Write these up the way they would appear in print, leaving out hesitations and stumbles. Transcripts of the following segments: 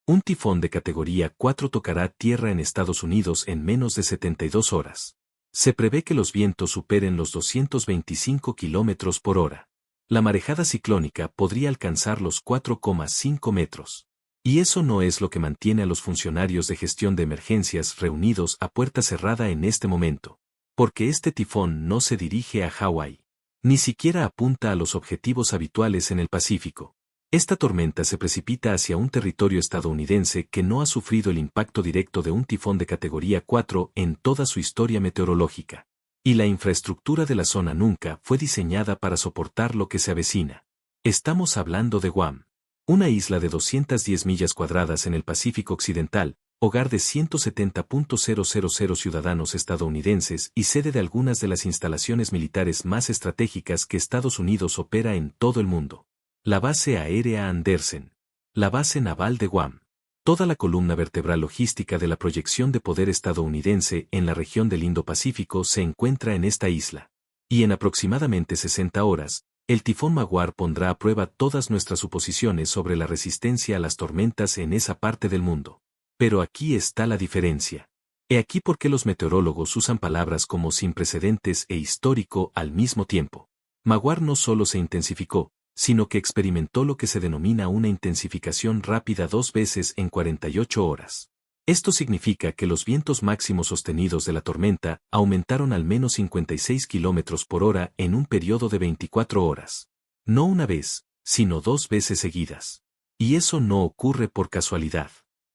Un tifón de categoría 4 tocará tierra en Estados Unidos en menos de 72 horas. Se prevé que los vientos superen los 225 kilómetros por hora. La marejada ciclónica podría alcanzar los 4,5 metros. Y eso no es lo que mantiene a los funcionarios de gestión de emergencias reunidos a puerta cerrada en este momento. Porque este tifón no se dirige a Hawái. Ni siquiera apunta a los objetivos habituales en el Pacífico. Esta tormenta se precipita hacia un territorio estadounidense que no ha sufrido el impacto directo de un tifón de categoría 4 en toda su historia meteorológica. Y la infraestructura de la zona nunca fue diseñada para soportar lo que se avecina. Estamos hablando de Guam. Una isla de 210 millas cuadradas en el Pacífico Occidental, hogar de 170.000 ciudadanos estadounidenses y sede de algunas de las instalaciones militares más estratégicas que Estados Unidos opera en todo el mundo. La base aérea Andersen. La base naval de Guam. Toda la columna vertebral logística de la proyección de poder estadounidense en la región del Indo-Pacífico se encuentra en esta isla. Y en aproximadamente 60 horas, el tifón Magwar pondrá a prueba todas nuestras suposiciones sobre la resistencia a las tormentas en esa parte del mundo. Pero aquí está la diferencia. He aquí por qué los meteorólogos usan palabras como sin precedentes e histórico al mismo tiempo. Magwar no solo se intensificó, sino que experimentó lo que se denomina una intensificación rápida 2 veces en 48 horas. Esto significa que los vientos máximos sostenidos de la tormenta aumentaron al menos 56 km por hora en un periodo de 24 horas. No una vez, sino 2 veces seguidas. Y eso no ocurre por casualidad.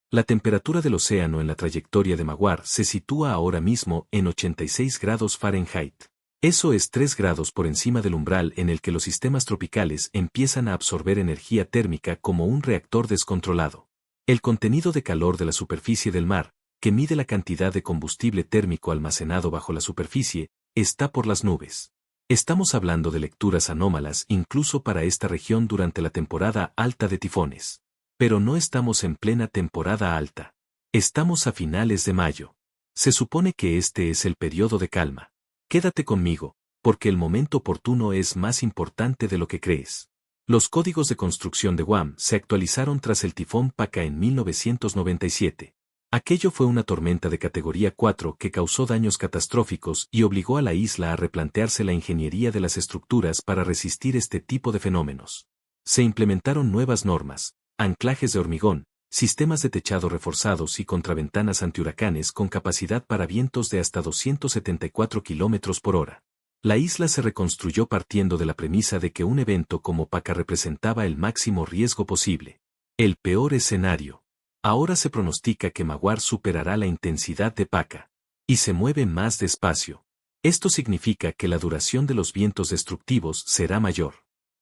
La temperatura del océano en la trayectoria de Magwar se sitúa ahora mismo en 86 grados Fahrenheit. Eso es 3 grados por encima del umbral en el que los sistemas tropicales empiezan a absorber energía térmica como un reactor descontrolado. El contenido de calor de la superficie del mar, que mide la cantidad de combustible térmico almacenado bajo la superficie, está por las nubes. Estamos hablando de lecturas anómalas incluso para esta región durante la temporada alta de tifones. Pero no estamos en plena temporada alta. Estamos a finales de mayo. Se supone que este es el periodo de calma. Quédate conmigo, porque el momento oportuno es más importante de lo que crees. Los códigos de construcción de Guam se actualizaron tras el tifón Paca en 1997. Aquello fue una tormenta de categoría 4 que causó daños catastróficos y obligó a la isla a replantearse la ingeniería de las estructuras para resistir este tipo de fenómenos. Se implementaron nuevas normas, anclajes de hormigón, sistemas de techado reforzados y contraventanas antihuracanes con capacidad para vientos de hasta 274 km por hora. La isla se reconstruyó partiendo de la premisa de que un evento como Paca representaba el máximo riesgo posible. El peor escenario. Ahora se pronostica que Magwar superará la intensidad de Paca. Y se mueve más despacio. Esto significa que la duración de los vientos destructivos será mayor.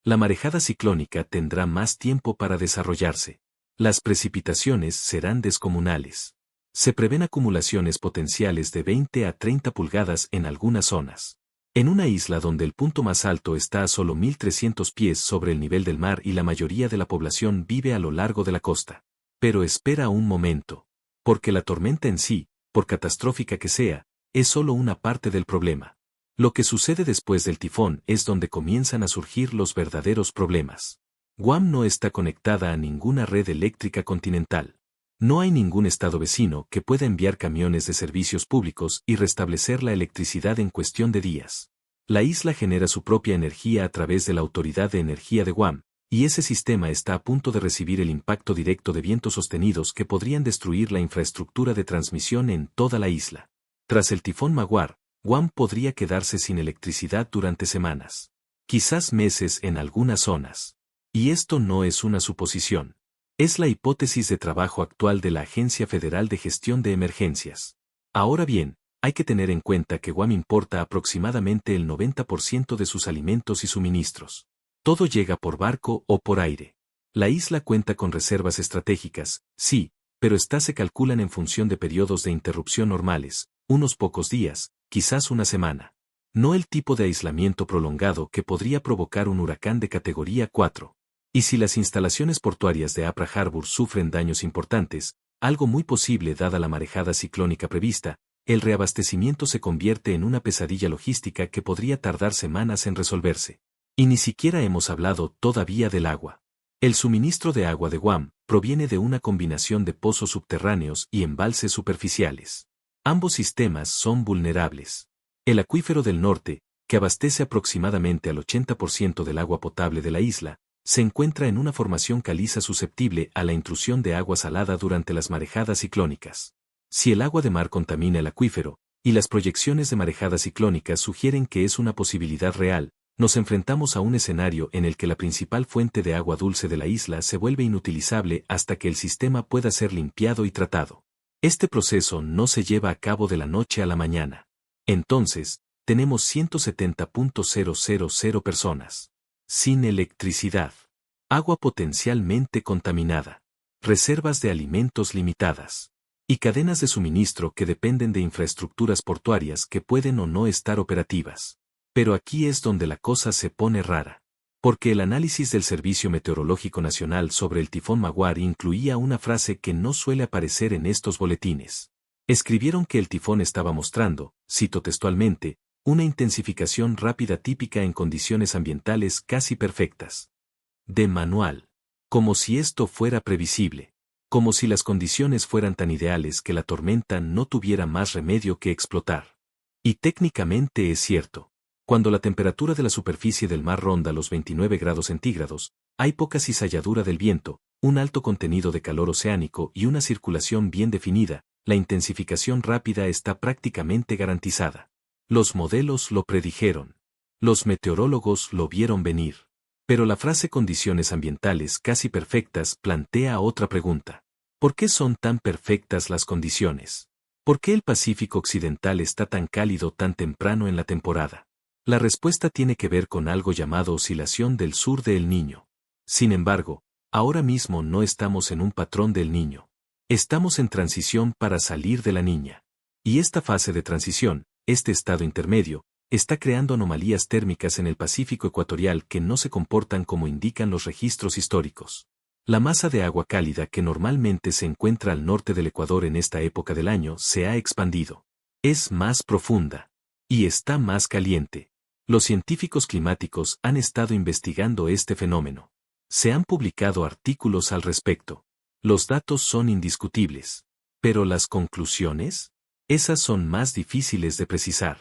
La marejada ciclónica tendrá más tiempo para desarrollarse. Las precipitaciones serán descomunales. Se prevén acumulaciones potenciales de 20 a 30 pulgadas en algunas zonas. En una isla donde el punto más alto está a solo 1.300 pies sobre el nivel del mar y la mayoría de la población vive a lo largo de la costa. Pero espera un momento. Porque la tormenta en sí, por catastrófica que sea, es solo una parte del problema. Lo que sucede después del tifón es donde comienzan a surgir los verdaderos problemas. Guam no está conectada a ninguna red eléctrica continental. No hay ningún estado vecino que pueda enviar camiones de servicios públicos y restablecer la electricidad en cuestión de días. La isla genera su propia energía a través de la Autoridad de Energía de Guam, y ese sistema está a punto de recibir el impacto directo de vientos sostenidos que podrían destruir la infraestructura de transmisión en toda la isla. Tras el tifón Magwar, Guam podría quedarse sin electricidad durante semanas. Quizás meses en algunas zonas. Y esto no es una suposición. Es la hipótesis de trabajo actual de la Agencia Federal de Gestión de Emergencias. Ahora bien, hay que tener en cuenta que Guam importa aproximadamente el 90% de sus alimentos y suministros. Todo llega por barco o por aire. La isla cuenta con reservas estratégicas, sí, pero estas se calculan en función de periodos de interrupción normales, unos pocos días, quizás una semana. No el tipo de aislamiento prolongado que podría provocar un huracán de categoría 4. Y si las instalaciones portuarias de Apra Harbor sufren daños importantes, algo muy posible dada la marejada ciclónica prevista, el reabastecimiento se convierte en una pesadilla logística que podría tardar semanas en resolverse. Y ni siquiera hemos hablado todavía del agua. El suministro de agua de Guam proviene de una combinación de pozos subterráneos y embalses superficiales. Ambos sistemas son vulnerables. El acuífero del norte, que abastece aproximadamente al 80% del agua potable de la isla, se encuentra en una formación caliza susceptible a la intrusión de agua salada durante las marejadas ciclónicas. Si el agua de mar contamina el acuífero, y las proyecciones de marejadas ciclónicas sugieren que es una posibilidad real, nos enfrentamos a un escenario en el que la principal fuente de agua dulce de la isla se vuelve inutilizable hasta que el sistema pueda ser limpiado y tratado. Este proceso no se lleva a cabo de la noche a la mañana. Entonces, tenemos 170.000 personas sin electricidad, agua potencialmente contaminada, reservas de alimentos limitadas, y cadenas de suministro que dependen de infraestructuras portuarias que pueden o no estar operativas. Pero aquí es donde la cosa se pone rara. Porque el análisis del Servicio Meteorológico Nacional sobre el tifón Maguar incluía una frase que no suele aparecer en estos boletines. Escribieron que el tifón estaba mostrando, cito textualmente, una intensificación rápida típica en condiciones ambientales casi perfectas. De manual. Como si esto fuera previsible. Como si las condiciones fueran tan ideales que la tormenta no tuviera más remedio que explotar. Y técnicamente es cierto. Cuando la temperatura de la superficie del mar ronda los 29 grados centígrados, hay poca cizalladura del viento, un alto contenido de calor oceánico y una circulación bien definida, la intensificación rápida está prácticamente garantizada. Los modelos lo predijeron. Los meteorólogos lo vieron venir. Pero la frase condiciones ambientales casi perfectas plantea otra pregunta. ¿Por qué son tan perfectas las condiciones? ¿Por qué el Pacífico Occidental está tan cálido tan temprano en la temporada? La respuesta tiene que ver con algo llamado oscilación del sur de El Niño. Sin embargo, ahora mismo no estamos en un patrón del Niño. Estamos en transición para salir de la Niña. Y esta fase de transición, este estado intermedio, está creando anomalías térmicas en el Pacífico ecuatorial que no se comportan como indican los registros históricos. La masa de agua cálida que normalmente se encuentra al norte del Ecuador en esta época del año se ha expandido. Es más profunda. Y está más caliente. Los científicos climáticos han estado investigando este fenómeno. Se han publicado artículos al respecto. Los datos son indiscutibles. Pero las conclusiones, esas son más difíciles de precisar.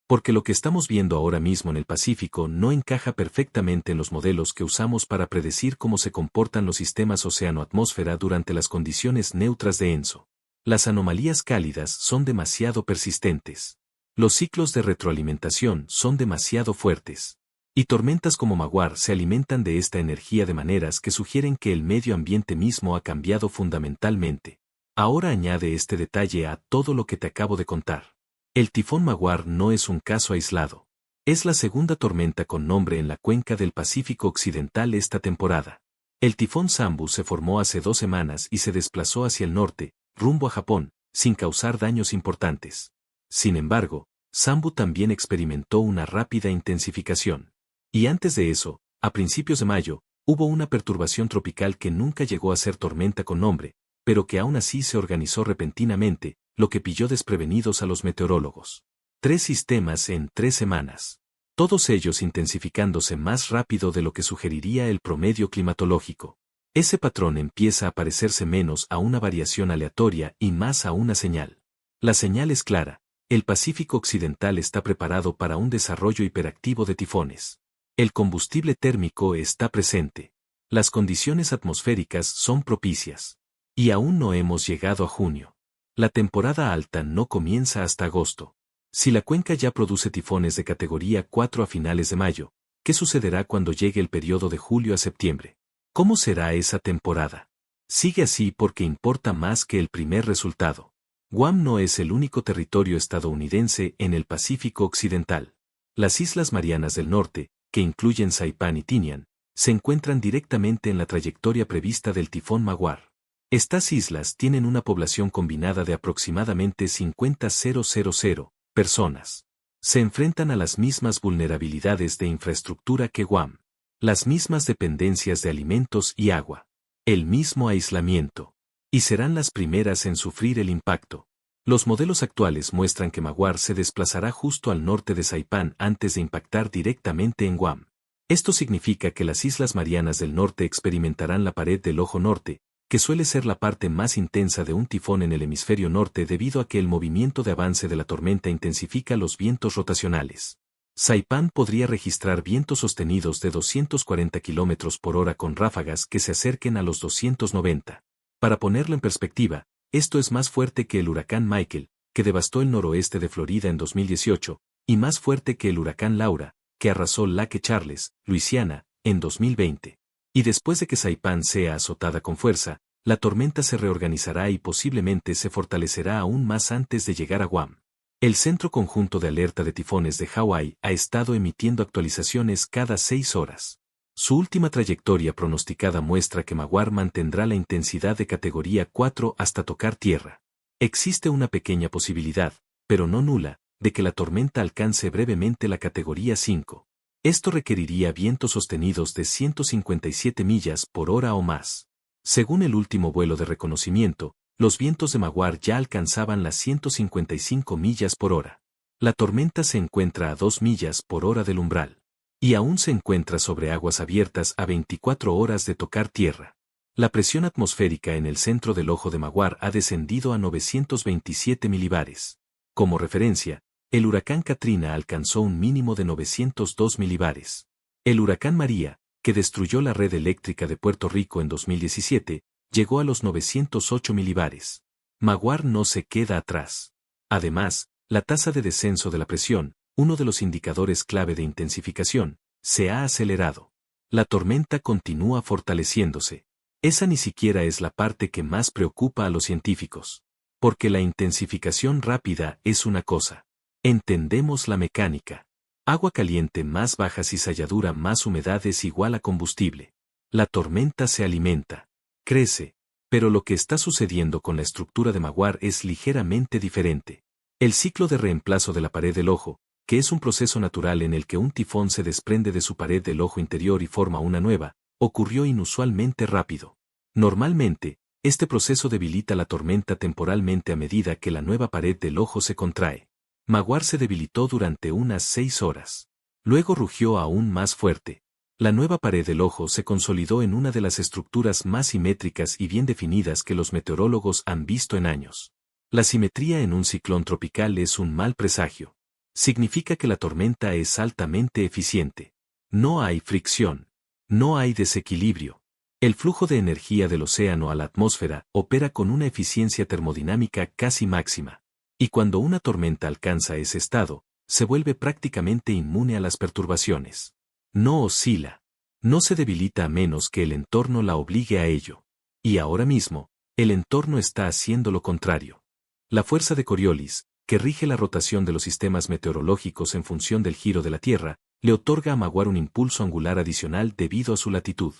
Porque lo que estamos viendo ahora mismo en el Pacífico no encaja perfectamente en los modelos que usamos para predecir cómo se comportan los sistemas océano-atmósfera durante las condiciones neutras de ENSO. Las anomalías cálidas son demasiado persistentes. Los ciclos de retroalimentación son demasiado fuertes. Y tormentas como Maguar se alimentan de esta energía de maneras que sugieren que el medio ambiente mismo ha cambiado fundamentalmente. Ahora añade este detalle a todo lo que te acabo de contar. El tifón Maguar no es un caso aislado. Es la segunda tormenta con nombre en la cuenca del Pacífico Occidental esta temporada. El tifón Sambu se formó hace 2 semanas y se desplazó hacia el norte, rumbo a Japón, sin causar daños importantes. Sin embargo, Sambu también experimentó una rápida intensificación. Y antes de eso, a principios de mayo, hubo una perturbación tropical que nunca llegó a ser tormenta con nombre, pero que aún así se organizó repentinamente, lo que pilló desprevenidos a los meteorólogos. 3 sistemas en 3 semanas. Todos ellos intensificándose más rápido de lo que sugeriría el promedio climatológico. Ese patrón empieza a parecerse menos a una variación aleatoria y más a una señal. La señal es clara. El Pacífico Occidental está preparado para un desarrollo hiperactivo de tifones. El combustible térmico está presente. Las condiciones atmosféricas son propicias. Y aún no hemos llegado a junio. La temporada alta no comienza hasta agosto. Si la cuenca ya produce tifones de categoría 4 a finales de mayo, ¿qué sucederá cuando llegue el periodo de julio a septiembre? ¿Cómo será esa temporada? Sigue así porque importa más que el primer resultado. Guam no es el único territorio estadounidense en el Pacífico Occidental. Las Islas Marianas del Norte, que incluyen Saipán y Tinian, se encuentran directamente en la trayectoria prevista del tifón Maguar. Estas islas tienen una población combinada de aproximadamente 50.000 personas. Se enfrentan a las mismas vulnerabilidades de infraestructura que Guam, las mismas dependencias de alimentos y agua, el mismo aislamiento. Y serán las primeras en sufrir el impacto. Los modelos actuales muestran que Maguar se desplazará justo al norte de Saipán antes de impactar directamente en Guam. Esto significa que las Islas Marianas del Norte experimentarán la pared del ojo norte, que suele ser la parte más intensa de un tifón en el hemisferio norte debido a que el movimiento de avance de la tormenta intensifica los vientos rotacionales. Saipan podría registrar vientos sostenidos de 240 km por hora con ráfagas que se acerquen a los 290. Para ponerlo en perspectiva, esto es más fuerte que el huracán Michael, que devastó el noroeste de Florida en 2018, y más fuerte que el huracán Laura, que arrasó Lake Charles, Luisiana, en 2020. Y después de que Saipan sea azotada con fuerza, la tormenta se reorganizará y posiblemente se fortalecerá aún más antes de llegar a Guam. El Centro Conjunto de Alerta de Tifones de Hawái ha estado emitiendo actualizaciones cada 6 horas. Su última trayectoria pronosticada muestra que Maguar mantendrá la intensidad de categoría 4 hasta tocar tierra. Existe una pequeña posibilidad, pero no nula, de que la tormenta alcance brevemente la categoría 5. Esto requeriría vientos sostenidos de 157 millas por hora o más. Según el último vuelo de reconocimiento, los vientos de Maguar ya alcanzaban las 155 millas por hora. La tormenta se encuentra a 2 millas por hora del umbral. Y aún se encuentra sobre aguas abiertas a 24 horas de tocar tierra. La presión atmosférica en el centro del ojo de Maguar ha descendido a 927 milibares. Como referencia, el huracán Katrina alcanzó un mínimo de 902 milibares. El huracán María, que destruyó la red eléctrica de Puerto Rico en 2017, llegó a los 908 milibares. Maguar no se queda atrás. Además, la tasa de descenso de la presión, uno de los indicadores clave de intensificación, se ha acelerado. La tormenta continúa fortaleciéndose. Esa ni siquiera es la parte que más preocupa a los científicos. Porque la intensificación rápida es una cosa. Entendemos la mecánica. Agua caliente más baja cizalladura más humedad es igual a combustible. La tormenta se alimenta. Crece. Pero lo que está sucediendo con la estructura de Maguar es ligeramente diferente. El ciclo de reemplazo de la pared del ojo, que es un proceso natural en el que un tifón se desprende de su pared del ojo interior y forma una nueva, ocurrió inusualmente rápido. Normalmente, este proceso debilita la tormenta temporalmente a medida que la nueva pared del ojo se contrae. Maguar se debilitó durante unas 6 horas. Luego rugió aún más fuerte. La nueva pared del ojo se consolidó en una de las estructuras más simétricas y bien definidas que los meteorólogos han visto en años. La simetría en un ciclón tropical es un mal presagio. Significa que la tormenta es altamente eficiente. No hay fricción. No hay desequilibrio. El flujo de energía del océano a la atmósfera opera con una eficiencia termodinámica casi máxima. Y cuando una tormenta alcanza ese estado, se vuelve prácticamente inmune a las perturbaciones. No oscila. No se debilita a menos que el entorno la obligue a ello. Y ahora mismo, el entorno está haciendo lo contrario. La fuerza de Coriolis, que rige la rotación de los sistemas meteorológicos en función del giro de la Tierra, le otorga a Maguar un impulso angular adicional debido a su latitud.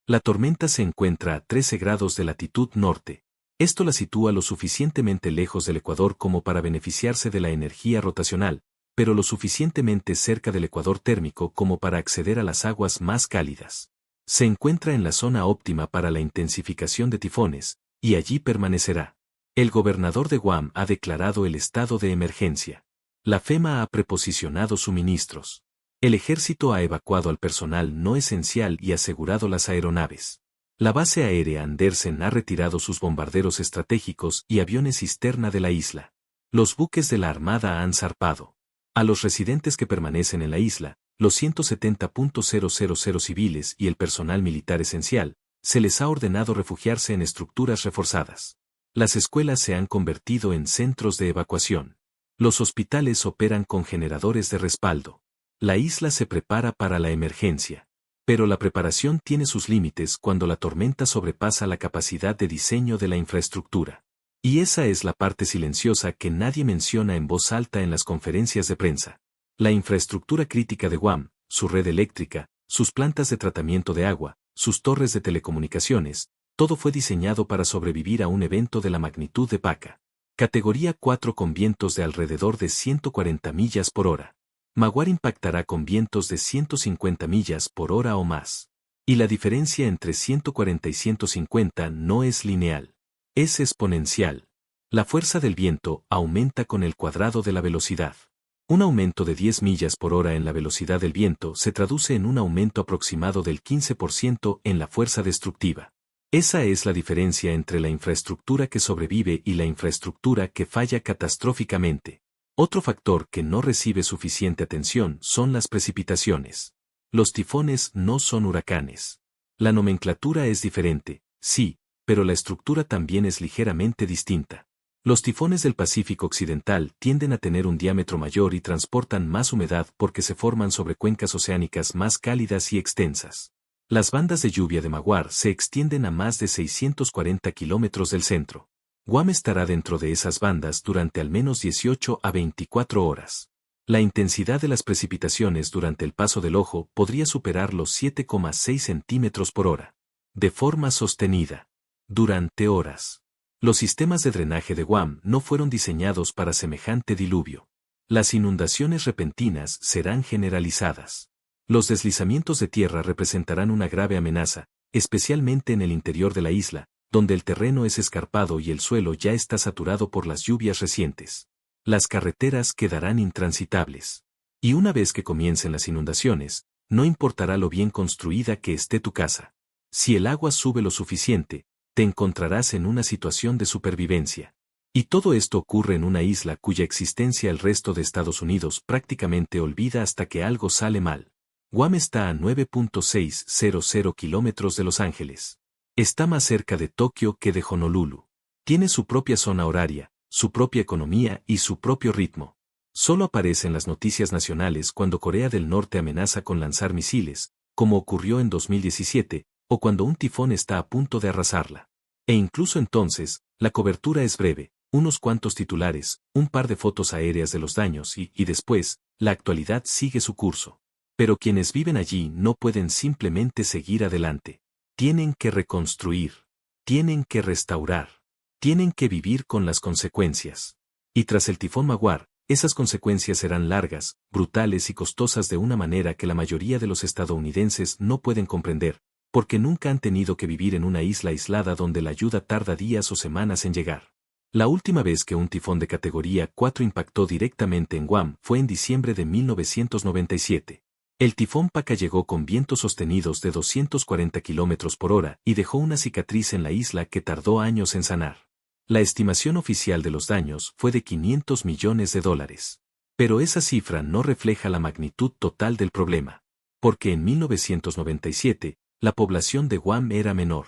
La tormenta se encuentra a 13 grados de latitud norte. Esto la sitúa lo suficientemente lejos del ecuador como para beneficiarse de la energía rotacional, pero lo suficientemente cerca del ecuador térmico como para acceder a las aguas más cálidas. Se encuentra en la zona óptima para la intensificación de tifones, y allí permanecerá. El gobernador de Guam ha declarado el estado de emergencia. La FEMA ha preposicionado suministros. El ejército ha evacuado al personal no esencial y asegurado las aeronaves. La base aérea Andersen ha retirado sus bombarderos estratégicos y aviones cisterna de la isla. Los buques de la Armada han zarpado. A los residentes que permanecen en la isla, los 170.000 civiles y el personal militar esencial, se les ha ordenado refugiarse en estructuras reforzadas. Las escuelas se han convertido en centros de evacuación. Los hospitales operan con generadores de respaldo. La isla se prepara para la emergencia. Pero la preparación tiene sus límites cuando la tormenta sobrepasa la capacidad de diseño de la infraestructura. Y esa es la parte silenciosa que nadie menciona en voz alta en las conferencias de prensa. La infraestructura crítica de Guam, su red eléctrica, sus plantas de tratamiento de agua, sus torres de telecomunicaciones, todo fue diseñado para sobrevivir a un evento de la magnitud de Paca. Categoría 4 con vientos de alrededor de 140 millas por hora. Maguar impactará con vientos de 150 millas por hora o más. Y la diferencia entre 140 y 150 no es lineal. Es exponencial. La fuerza del viento aumenta con el cuadrado de la velocidad. Un aumento de 10 millas por hora en la velocidad del viento se traduce en un aumento aproximado del 15% en la fuerza destructiva. Esa es la diferencia entre la infraestructura que sobrevive y la infraestructura que falla catastróficamente. Otro factor que no recibe suficiente atención son las precipitaciones. Los tifones no son huracanes. La nomenclatura es diferente, sí, pero la estructura también es ligeramente distinta. Los tifones del Pacífico Occidental tienden a tener un diámetro mayor y transportan más humedad porque se forman sobre cuencas oceánicas más cálidas y extensas. Las bandas de lluvia de Maguar se extienden a más de 640 kilómetros del centro. Guam estará dentro de esas bandas durante al menos 18 a 24 horas. La intensidad de las precipitaciones durante el paso del ojo podría superar los 7,6 centímetros por hora. De forma sostenida. Durante horas. Los sistemas de drenaje de Guam no fueron diseñados para semejante diluvio. Las inundaciones repentinas serán generalizadas. Los deslizamientos de tierra representarán una grave amenaza, especialmente en el interior de la isla, donde el terreno es escarpado y el suelo ya está saturado por las lluvias recientes. Las carreteras quedarán intransitables. Y una vez que comiencen las inundaciones, no importará lo bien construida que esté tu casa. Si el agua sube lo suficiente, te encontrarás en una situación de supervivencia. Y todo esto ocurre en una isla cuya existencia el resto de Estados Unidos prácticamente olvida hasta que algo sale mal. Guam está a 9.600 kilómetros de Los Ángeles. Está más cerca de Tokio que de Honolulu. Tiene su propia zona horaria, su propia economía y su propio ritmo. Solo aparece en las noticias nacionales cuando Corea del Norte amenaza con lanzar misiles, como ocurrió en 2017, o cuando un tifón está a punto de arrasarla. E incluso entonces, la cobertura es breve, unos cuantos titulares, un par de fotos aéreas de los daños y después, la actualidad sigue su curso. Pero quienes viven allí no pueden simplemente seguir adelante. Tienen que reconstruir. Tienen que restaurar. Tienen que vivir con las consecuencias. Y tras el tifón Maguar, esas consecuencias serán largas, brutales y costosas de una manera que la mayoría de los estadounidenses no pueden comprender, porque nunca han tenido que vivir en una isla aislada donde la ayuda tarda días o semanas en llegar. La última vez que un tifón de categoría 4 impactó directamente en Guam fue en diciembre de 1997. El tifón Paka llegó con vientos sostenidos de 240 kilómetros por hora y dejó una cicatriz en la isla que tardó años en sanar. La estimación oficial de los daños fue de $500 millones. Pero esa cifra no refleja la magnitud total del problema. Porque en 1997, la población de Guam era menor.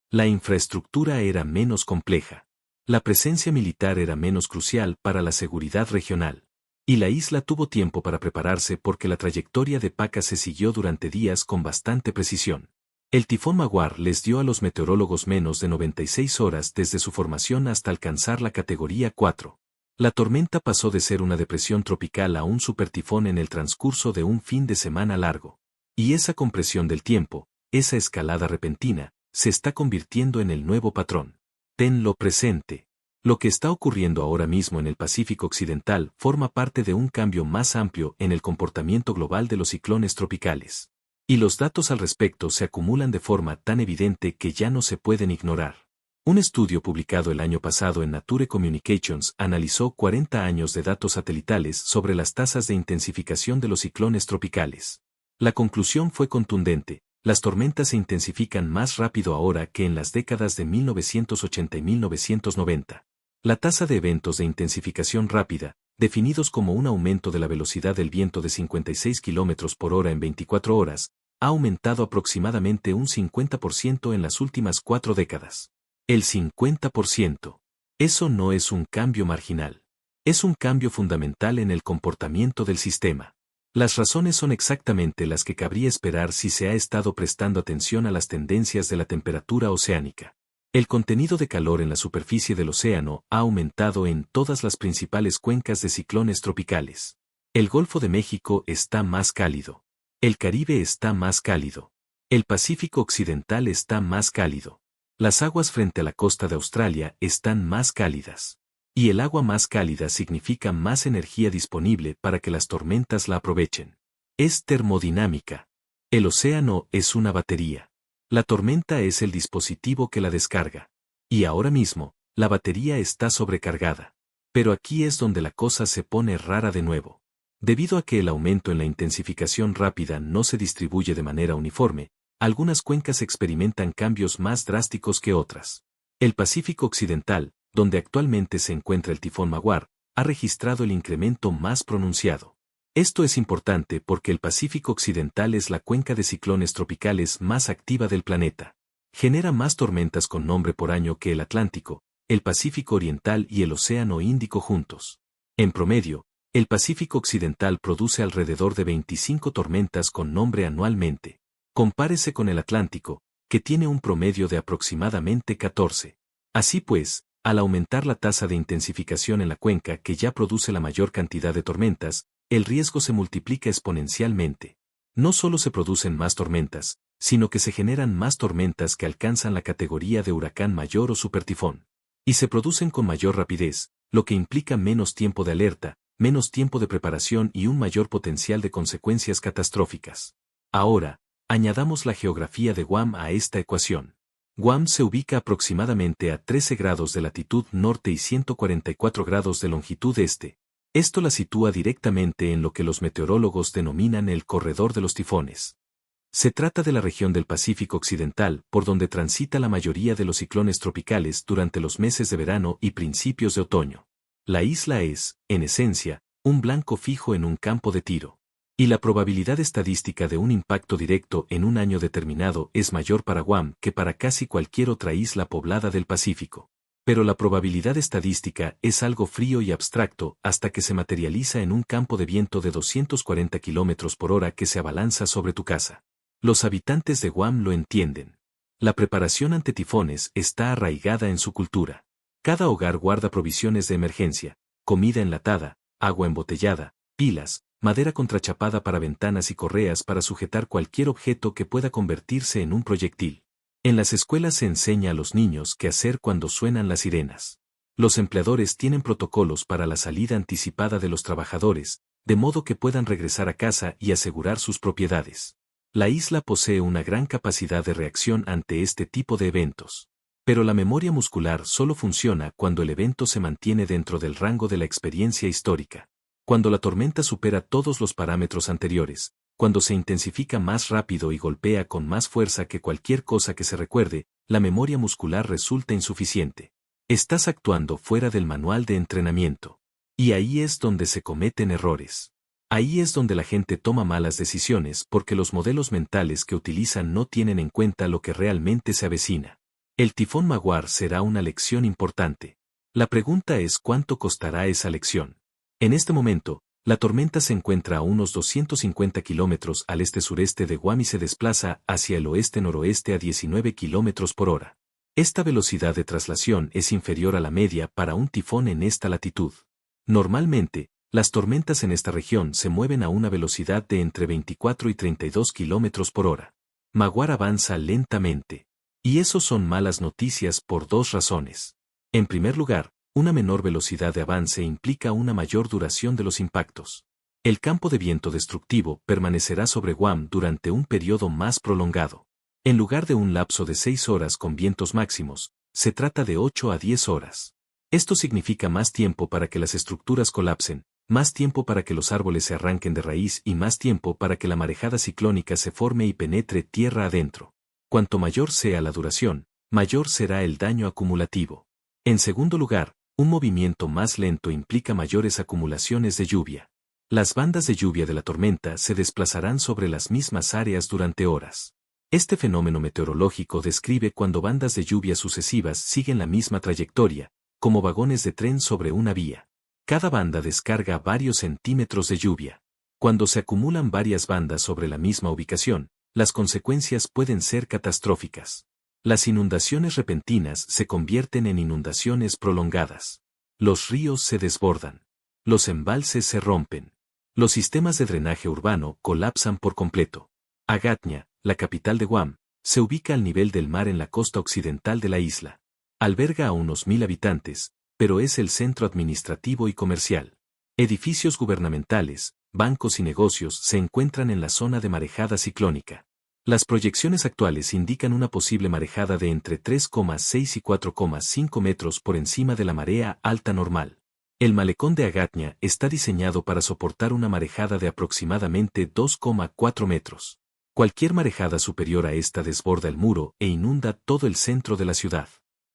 La infraestructura era menos compleja. La presencia militar era menos crucial para la seguridad regional. Y la isla tuvo tiempo para prepararse porque la trayectoria de Paka se siguió durante días con bastante precisión. El tifón Maguar les dio a los meteorólogos menos de 96 horas desde su formación hasta alcanzar la categoría 4. La tormenta pasó de ser una depresión tropical a un supertifón en el transcurso de un fin de semana largo. Y esa compresión del tiempo, esa escalada repentina, se está convirtiendo en el nuevo patrón. Tenlo presente. Lo que está ocurriendo ahora mismo en el Pacífico Occidental forma parte de un cambio más amplio en el comportamiento global de los ciclones tropicales. Y los datos al respecto se acumulan de forma tan evidente que ya no se pueden ignorar. Un estudio publicado el año pasado en Nature Communications analizó 40 años de datos satelitales sobre las tasas de intensificación de los ciclones tropicales. La conclusión fue contundente. Las tormentas se intensifican más rápido ahora que en las décadas de 1980 y 1990. La tasa de eventos de intensificación rápida, definidos como un aumento de la velocidad del viento de 56 km por hora en 24 horas, ha aumentado aproximadamente un 50% en las últimas 4 décadas. El 50%. Eso no es un cambio marginal. Es un cambio fundamental en el comportamiento del sistema. Las razones son exactamente las que cabría esperar si se ha estado prestando atención a las tendencias de la temperatura oceánica. El contenido de calor en la superficie del océano ha aumentado en todas las principales cuencas de ciclones tropicales. El Golfo de México está más cálido. El Caribe está más cálido. El Pacífico Occidental está más cálido. Las aguas frente a la costa de Australia están más cálidas. Y el agua más cálida significa más energía disponible para que las tormentas la aprovechen. Es termodinámica. El océano es una batería. La tormenta es el dispositivo que la descarga. Y ahora mismo, la batería está sobrecargada. Pero aquí es donde la cosa se pone rara de nuevo. Debido a que el aumento en la intensificación rápida no se distribuye de manera uniforme, algunas cuencas experimentan cambios más drásticos que otras. El Pacífico Occidental, donde actualmente se encuentra el tifón Maguar, ha registrado el incremento más pronunciado. Esto es importante porque el Pacífico Occidental es la cuenca de ciclones tropicales más activa del planeta. Genera más tormentas con nombre por año que el Atlántico, el Pacífico Oriental y el Océano Índico juntos. En promedio, el Pacífico Occidental produce alrededor de 25 tormentas con nombre anualmente. Compárese con el Atlántico, que tiene un promedio de aproximadamente 14. Así pues, al aumentar la tasa de intensificación en la cuenca que ya produce la mayor cantidad de tormentas, el riesgo se multiplica exponencialmente. No solo se producen más tormentas, sino que se generan más tormentas que alcanzan la categoría de huracán mayor o supertifón. Y se producen con mayor rapidez, lo que implica menos tiempo de alerta, menos tiempo de preparación y un mayor potencial de consecuencias catastróficas. Ahora, añadamos la geografía de Guam a esta ecuación. Guam se ubica aproximadamente a 13 grados de latitud norte y 144 grados de longitud este. Esto la sitúa directamente en lo que los meteorólogos denominan el corredor de los tifones. Se trata de la región del Pacífico Occidental por donde transita la mayoría de los ciclones tropicales durante los meses de verano y principios de otoño. La isla es, en esencia, un blanco fijo en un campo de tiro. Y la probabilidad estadística de un impacto directo en un año determinado es mayor para Guam que para casi cualquier otra isla poblada del Pacífico. Pero la probabilidad estadística es algo frío y abstracto hasta que se materializa en un campo de viento de 240 km por hora que se abalanza sobre tu casa. Los habitantes de Guam lo entienden. La preparación ante tifones está arraigada en su cultura. Cada hogar guarda provisiones de emergencia, comida enlatada, agua embotellada, pilas, madera contrachapada para ventanas y correas para sujetar cualquier objeto que pueda convertirse en un proyectil. En las escuelas se enseña a los niños qué hacer cuando suenan las sirenas. Los empleadores tienen protocolos para la salida anticipada de los trabajadores, de modo que puedan regresar a casa y asegurar sus propiedades. La isla posee una gran capacidad de reacción ante este tipo de eventos. Pero la memoria muscular solo funciona cuando el evento se mantiene dentro del rango de la experiencia histórica. Cuando la tormenta supera todos los parámetros anteriores, cuando se intensifica más rápido y golpea con más fuerza que cualquier cosa que se recuerde, la memoria muscular resulta insuficiente. Estás actuando fuera del manual de entrenamiento. Y ahí es donde se cometen errores. Ahí es donde la gente toma malas decisiones porque los modelos mentales que utilizan no tienen en cuenta lo que realmente se avecina. El tifón Maguar será una lección importante. La pregunta es ¿cuánto costará esa lección? En este momento, la tormenta se encuentra a unos 250 kilómetros al este-sureste de Guam y se desplaza hacia el oeste-noroeste a 19 kilómetros por hora. Esta velocidad de traslación es inferior a la media para un tifón en esta latitud. Normalmente, las tormentas en esta región se mueven a una velocidad de entre 24 y 32 kilómetros por hora. Maguar avanza lentamente. Y eso son malas noticias por dos razones. En primer lugar, una menor velocidad de avance implica una mayor duración de los impactos. El campo de viento destructivo permanecerá sobre Guam durante un periodo más prolongado. En lugar de un lapso de 6 horas con vientos máximos, se trata de 8 a 10 horas. Esto significa más tiempo para que las estructuras colapsen, más tiempo para que los árboles se arranquen de raíz y más tiempo para que la marejada ciclónica se forme y penetre tierra adentro. Cuanto mayor sea la duración, mayor será el daño acumulativo. En segundo lugar, un movimiento más lento implica mayores acumulaciones de lluvia. Las bandas de lluvia de la tormenta se desplazarán sobre las mismas áreas durante horas. Este fenómeno meteorológico describe cuando bandas de lluvia sucesivas siguen la misma trayectoria, como vagones de tren sobre una vía. Cada banda descarga varios centímetros de lluvia. Cuando se acumulan varias bandas sobre la misma ubicación, las consecuencias pueden ser catastróficas. Las inundaciones repentinas se convierten en inundaciones prolongadas. Los ríos se desbordan. Los embalses se rompen. Los sistemas de drenaje urbano colapsan por completo. Agatña, la capital de Guam, se ubica al nivel del mar en la costa occidental de la isla. Alberga a unos 1000 habitantes, pero es el centro administrativo y comercial. Edificios gubernamentales, bancos y negocios se encuentran en la zona de marejada ciclónica. Las proyecciones actuales indican una posible marejada de entre 3,6 y 4,5 metros por encima de la marea alta normal. El malecón de Agatna está diseñado para soportar una marejada de aproximadamente 2,4 metros. Cualquier marejada superior a esta desborda el muro e inunda todo el centro de la ciudad.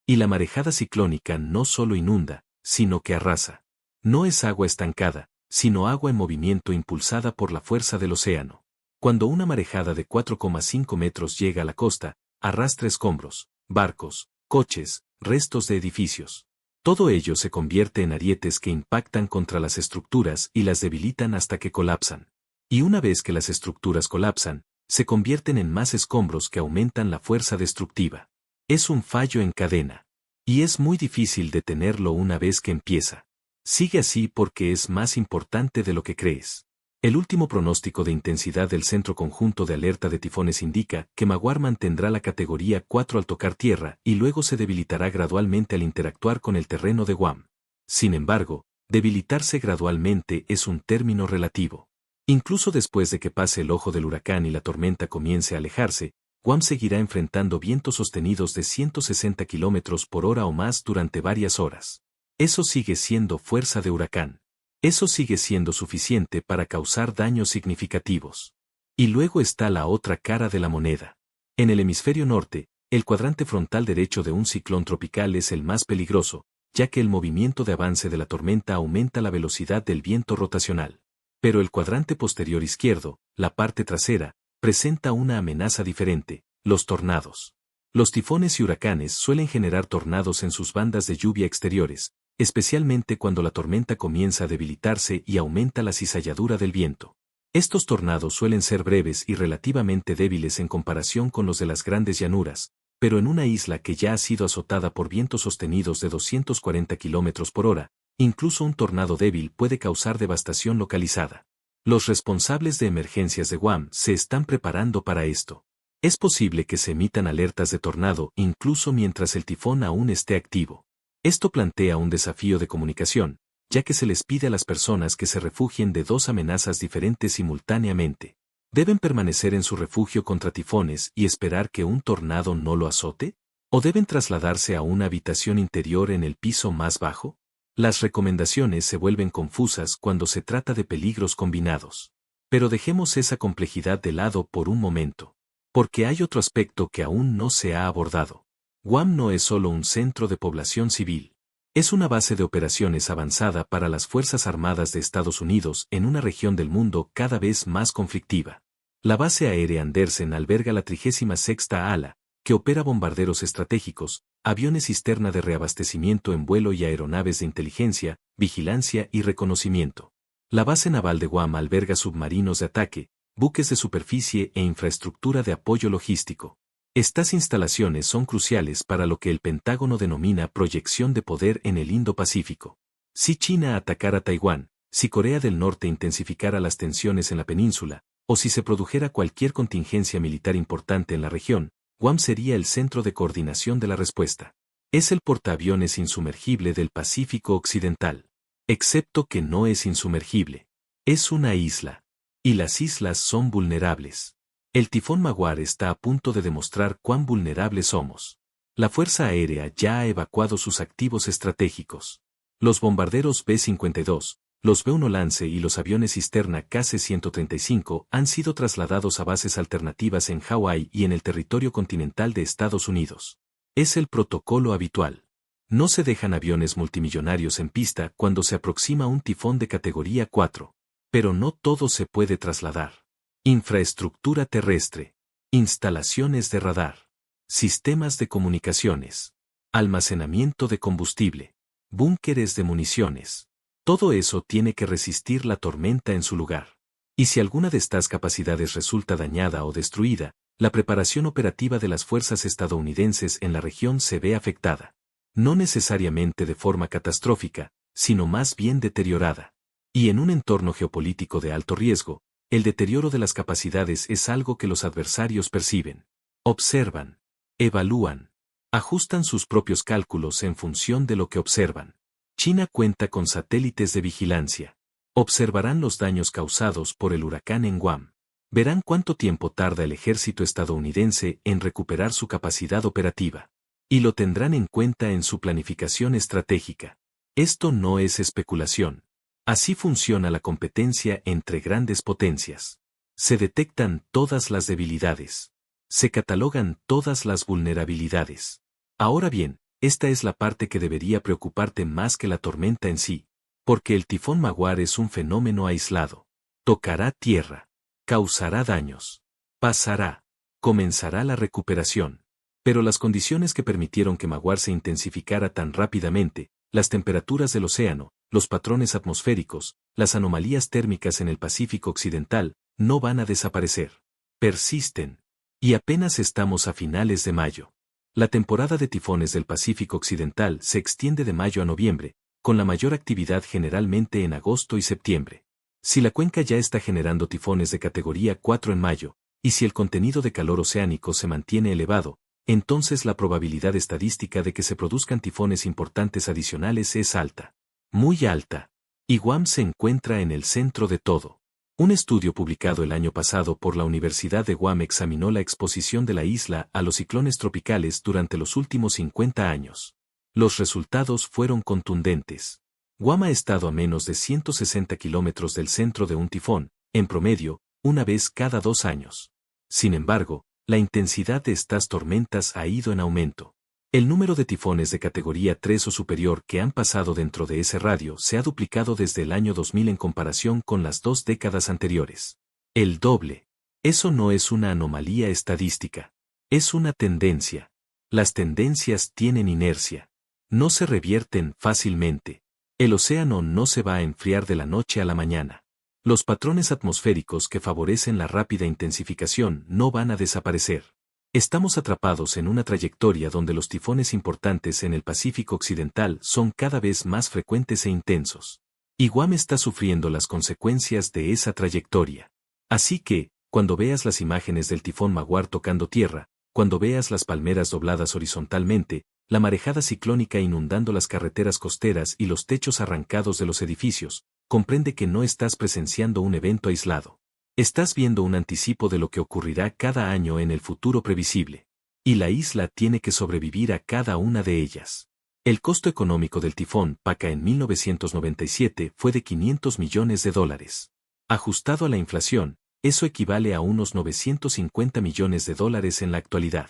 Y la marejada ciclónica no solo inunda, sino que arrasa. No es agua estancada, sino agua en movimiento impulsada por la fuerza del océano. Cuando una marejada de 4,5 metros llega a la costa, arrastra escombros, barcos, coches, restos de edificios. Todo ello se convierte en arietes que impactan contra las estructuras y las debilitan hasta que colapsan. Y una vez que las estructuras colapsan, se convierten en más escombros que aumentan la fuerza destructiva. Es un fallo en cadena. Y es muy difícil detenerlo una vez que empieza. Sigue así porque es más importante de lo que crees. El último pronóstico de intensidad del Centro Conjunto de Alerta de Tifones indica que Magwar mantendrá la categoría 4 al tocar tierra y luego se debilitará gradualmente al interactuar con el terreno de Guam. Sin embargo, debilitarse gradualmente es un término relativo. Incluso después de que pase el ojo del huracán y la tormenta comience a alejarse, Guam seguirá enfrentando vientos sostenidos de 160 km por hora o más durante varias horas. Eso sigue siendo fuerza de huracán. Eso sigue siendo suficiente para causar daños significativos. Y luego está la otra cara de la moneda. En el hemisferio norte, el cuadrante frontal derecho de un ciclón tropical es el más peligroso, ya que el movimiento de avance de la tormenta aumenta la velocidad del viento rotacional. Pero el cuadrante posterior izquierdo, la parte trasera, presenta una amenaza diferente: los tornados. Los tifones y huracanes suelen generar tornados en sus bandas de lluvia exteriores, especialmente cuando la tormenta comienza a debilitarse y aumenta la cizalladura del viento. Estos tornados suelen ser breves y relativamente débiles en comparación con los de las grandes llanuras, pero en una isla que ya ha sido azotada por vientos sostenidos de 240 km por hora, incluso un tornado débil puede causar devastación localizada. Los responsables de emergencias de Guam se están preparando para esto. Es posible que se emitan alertas de tornado incluso mientras el tifón aún esté activo. Esto plantea un desafío de comunicación, ya que se les pide a las personas que se refugien de dos amenazas diferentes simultáneamente. ¿Deben permanecer en su refugio contra tifones y esperar que un tornado no lo azote? ¿O deben trasladarse a una habitación interior en el piso más bajo? Las recomendaciones se vuelven confusas cuando se trata de peligros combinados. Pero dejemos esa complejidad de lado por un momento. Porque hay otro aspecto que aún no se ha abordado. Guam no es solo un centro de población civil. Es una base de operaciones avanzada para las Fuerzas Armadas de Estados Unidos en una región del mundo cada vez más conflictiva. La base aérea Andersen alberga la 36ª ala, que opera bombarderos estratégicos, aviones cisterna de reabastecimiento en vuelo y aeronaves de inteligencia, vigilancia y reconocimiento. La base naval de Guam alberga submarinos de ataque, buques de superficie e infraestructura de apoyo logístico. Estas instalaciones son cruciales para lo que el Pentágono denomina proyección de poder en el Indo-Pacífico. Si China atacara Taiwán, si Corea del Norte intensificara las tensiones en la península, o si se produjera cualquier contingencia militar importante en la región, Guam sería el centro de coordinación de la respuesta. Es el portaaviones insumergible del Pacífico Occidental. Excepto que no es insumergible. Es una isla. Y las islas son vulnerables. El tifón Magwar está a punto de demostrar cuán vulnerables somos. La Fuerza Aérea ya ha evacuado sus activos estratégicos. Los bombarderos B-52, los B-1 Lance y los aviones cisterna KC-135 han sido trasladados a bases alternativas en Hawái y en el territorio continental de Estados Unidos. Es el protocolo habitual. No se dejan aviones multimillonarios en pista cuando se aproxima un tifón de categoría 4. Pero no todo se puede trasladar. Infraestructura terrestre. Instalaciones de radar. Sistemas de comunicaciones. Almacenamiento de combustible. Búnkeres de municiones. Todo eso tiene que resistir la tormenta en su lugar. Y si alguna de estas capacidades resulta dañada o destruida, la preparación operativa de las fuerzas estadounidenses en la región se ve afectada. No necesariamente de forma catastrófica, sino más bien deteriorada. Y en un entorno geopolítico de alto riesgo, el deterioro de las capacidades es algo que los adversarios perciben. Observan. Evalúan. Ajustan sus propios cálculos en función de lo que observan. China cuenta con satélites de vigilancia. Observarán los daños causados por el huracán en Guam. Verán cuánto tiempo tarda el ejército estadounidense en recuperar su capacidad operativa. Y lo tendrán en cuenta en su planificación estratégica. Esto no es especulación. Así funciona la competencia entre grandes potencias. Se detectan todas las debilidades. Se catalogan todas las vulnerabilidades. Ahora bien, esta es la parte que debería preocuparte más que la tormenta en sí, porque el tifón Magwar es un fenómeno aislado. Tocará tierra. Causará daños. Pasará. Comenzará la recuperación. Pero las condiciones que permitieron que Magwar se intensificara tan rápidamente, las temperaturas del océano, los patrones atmosféricos, las anomalías térmicas en el Pacífico Occidental, no van a desaparecer. Persisten. Y apenas estamos a finales de mayo. La temporada de tifones del Pacífico Occidental se extiende de mayo a noviembre, con la mayor actividad generalmente en agosto y septiembre. Si la cuenca ya está generando tifones de categoría 4 en mayo, y si el contenido de calor oceánico se mantiene elevado, entonces la probabilidad estadística de que se produzcan tifones importantes adicionales es alta. Muy alta. Y Guam se encuentra en el centro de todo. Un estudio publicado el año pasado por la Universidad de Guam examinó la exposición de la isla a los ciclones tropicales durante los últimos 50 años. Los resultados fueron contundentes. Guam ha estado a menos de 160 kilómetros del centro de un tifón, en promedio, una vez cada 2 años. Sin embargo, la intensidad de estas tormentas ha ido en aumento. El número de tifones de categoría 3 o superior que han pasado dentro de ese radio se ha duplicado desde el año 2000 en comparación con las 2 décadas anteriores. El doble. Eso no es una anomalía estadística. Es una tendencia. Las tendencias tienen inercia. No se revierten fácilmente. El océano no se va a enfriar de la noche a la mañana. Los patrones atmosféricos que favorecen la rápida intensificación no van a desaparecer. Estamos atrapados en una trayectoria donde los tifones importantes en el Pacífico Occidental son cada vez más frecuentes e intensos. Y Guam está sufriendo las consecuencias de esa trayectoria. Así que, cuando veas las imágenes del tifón Magwar tocando tierra, cuando veas las palmeras dobladas horizontalmente, la marejada ciclónica inundando las carreteras costeras y los techos arrancados de los edificios, comprende que no estás presenciando un evento aislado. Estás viendo un anticipo de lo que ocurrirá cada año en el futuro previsible. Y la isla tiene que sobrevivir a cada una de ellas. El costo económico del tifón Paca en 1997 fue de $500 millones. Ajustado a la inflación, eso equivale a unos $950 millones en la actualidad.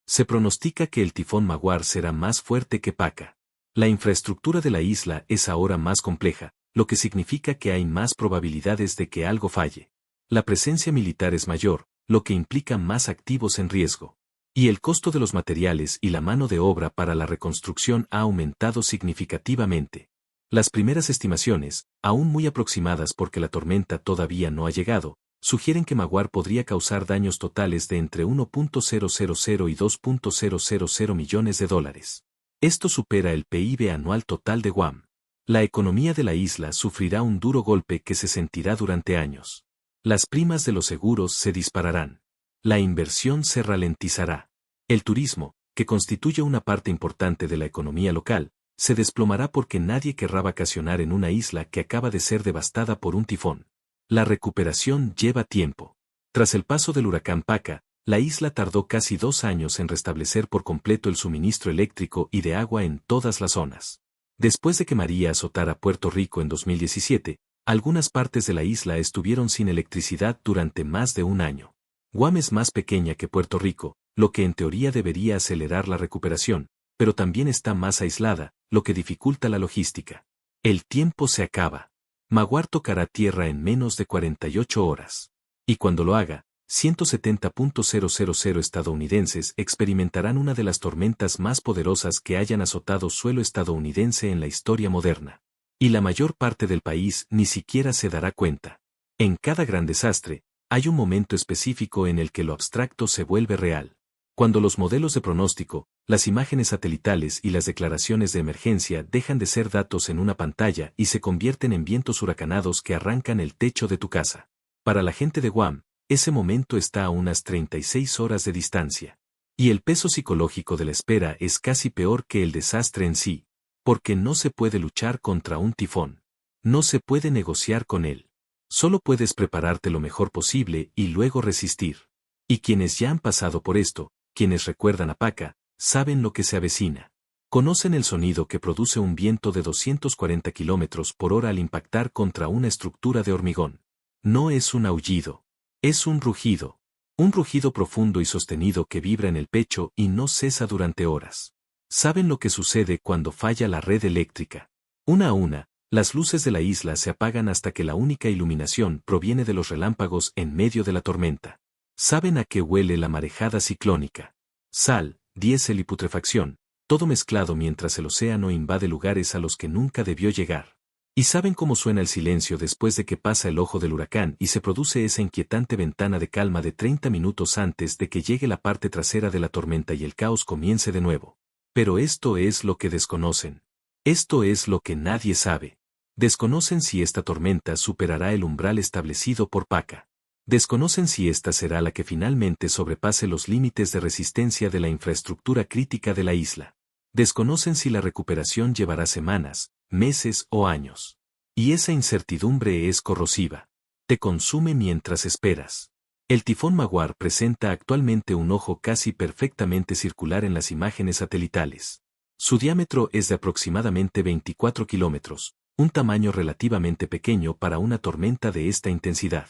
Se pronostica que el tifón Magwar será más fuerte que Paca. La infraestructura de la isla es ahora más compleja, lo que significa que hay más probabilidades de que algo falle. La presencia militar es mayor, lo que implica más activos en riesgo. Y el costo de los materiales y la mano de obra para la reconstrucción ha aumentado significativamente. Las primeras estimaciones, aún muy aproximadas porque la tormenta todavía no ha llegado, sugieren que Magwar podría causar daños totales de entre 1.000 y $2.000 millones. Esto supera el PIB anual total de Guam. La economía de la isla sufrirá un duro golpe que se sentirá durante años. Las primas de los seguros se dispararán. La inversión se ralentizará. El turismo, que constituye una parte importante de la economía local, se desplomará porque nadie querrá vacacionar en una isla que acaba de ser devastada por un tifón. La recuperación lleva tiempo. Tras el paso del huracán Paca, la isla tardó casi 2 años en restablecer por completo el suministro eléctrico y de agua en todas las zonas. Después de que María azotara Puerto Rico en 2017, algunas partes de la isla estuvieron sin electricidad durante más de un año. Guam es más pequeña que Puerto Rico, lo que en teoría debería acelerar la recuperación, pero también está más aislada, lo que dificulta la logística. El tiempo se acaba. Magwar tocará tierra en menos de 48 horas. Y cuando lo haga, 170.000 estadounidenses experimentarán una de las tormentas más poderosas que hayan azotado suelo estadounidense en la historia moderna. Y la mayor parte del país ni siquiera se dará cuenta. En cada gran desastre, hay un momento específico en el que lo abstracto se vuelve real. Cuando los modelos de pronóstico, las imágenes satelitales y las declaraciones de emergencia dejan de ser datos en una pantalla y se convierten en vientos huracanados que arrancan el techo de tu casa. Para la gente de Guam, ese momento está a unas 36 horas de distancia. Y el peso psicológico de la espera es casi peor que el desastre en sí. Porque no se puede luchar contra un tifón. No se puede negociar con él. Solo puedes prepararte lo mejor posible y luego resistir. Y quienes ya han pasado por esto, quienes recuerdan a Paca, saben lo que se avecina. Conocen el sonido que produce un viento de 240 km por hora al impactar contra una estructura de hormigón. No es un aullido. Es un rugido. Un rugido profundo y sostenido que vibra en el pecho y no cesa durante horas. Saben lo que sucede cuando falla la red eléctrica. Una a una, las luces de la isla se apagan hasta que la única iluminación proviene de los relámpagos en medio de la tormenta. Saben a qué huele la marejada ciclónica. Sal, diésel y putrefacción, todo mezclado mientras el océano invade lugares a los que nunca debió llegar. Y saben cómo suena el silencio después de que pasa el ojo del huracán y se produce esa inquietante ventana de calma de 30 minutos antes de que llegue la parte trasera de la tormenta y el caos comience de nuevo. Pero esto es lo que desconocen. Esto es lo que nadie sabe. Desconocen si esta tormenta superará el umbral establecido por Paca. Desconocen si esta será la que finalmente sobrepase los límites de resistencia de la infraestructura crítica de la isla. Desconocen si la recuperación llevará semanas, meses o años. Y esa incertidumbre es corrosiva. Te consume mientras esperas. El tifón Maguar presenta actualmente un ojo casi perfectamente circular en las imágenes satelitales. Su diámetro es de aproximadamente 24 kilómetros, un tamaño relativamente pequeño para una tormenta de esta intensidad.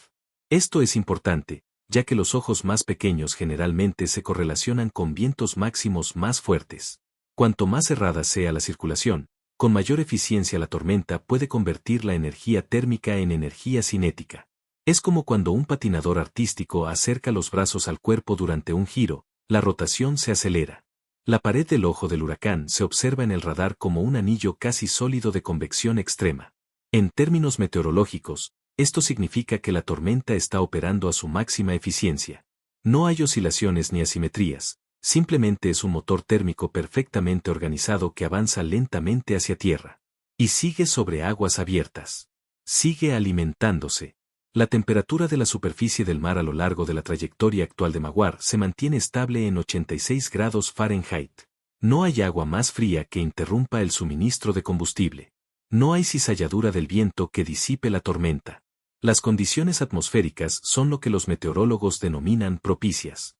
Esto es importante, ya que los ojos más pequeños generalmente se correlacionan con vientos máximos más fuertes. Cuanto más cerrada sea la circulación, con mayor eficiencia la tormenta puede convertir la energía térmica en energía cinética. Es como cuando un patinador artístico acerca los brazos al cuerpo durante un giro, la rotación se acelera. La pared del ojo del huracán se observa en el radar como un anillo casi sólido de convección extrema. En términos meteorológicos, esto significa que la tormenta está operando a su máxima eficiencia. No hay oscilaciones ni asimetrías, simplemente es un motor térmico perfectamente organizado que avanza lentamente hacia tierra. Y sigue sobre aguas abiertas. Sigue alimentándose. La temperatura de la superficie del mar a lo largo de la trayectoria actual de Maguar se mantiene estable en 86 grados Fahrenheit. No hay agua más fría que interrumpa el suministro de combustible. No hay cizalladura del viento que disipe la tormenta. Las condiciones atmosféricas son lo que los meteorólogos denominan propicias.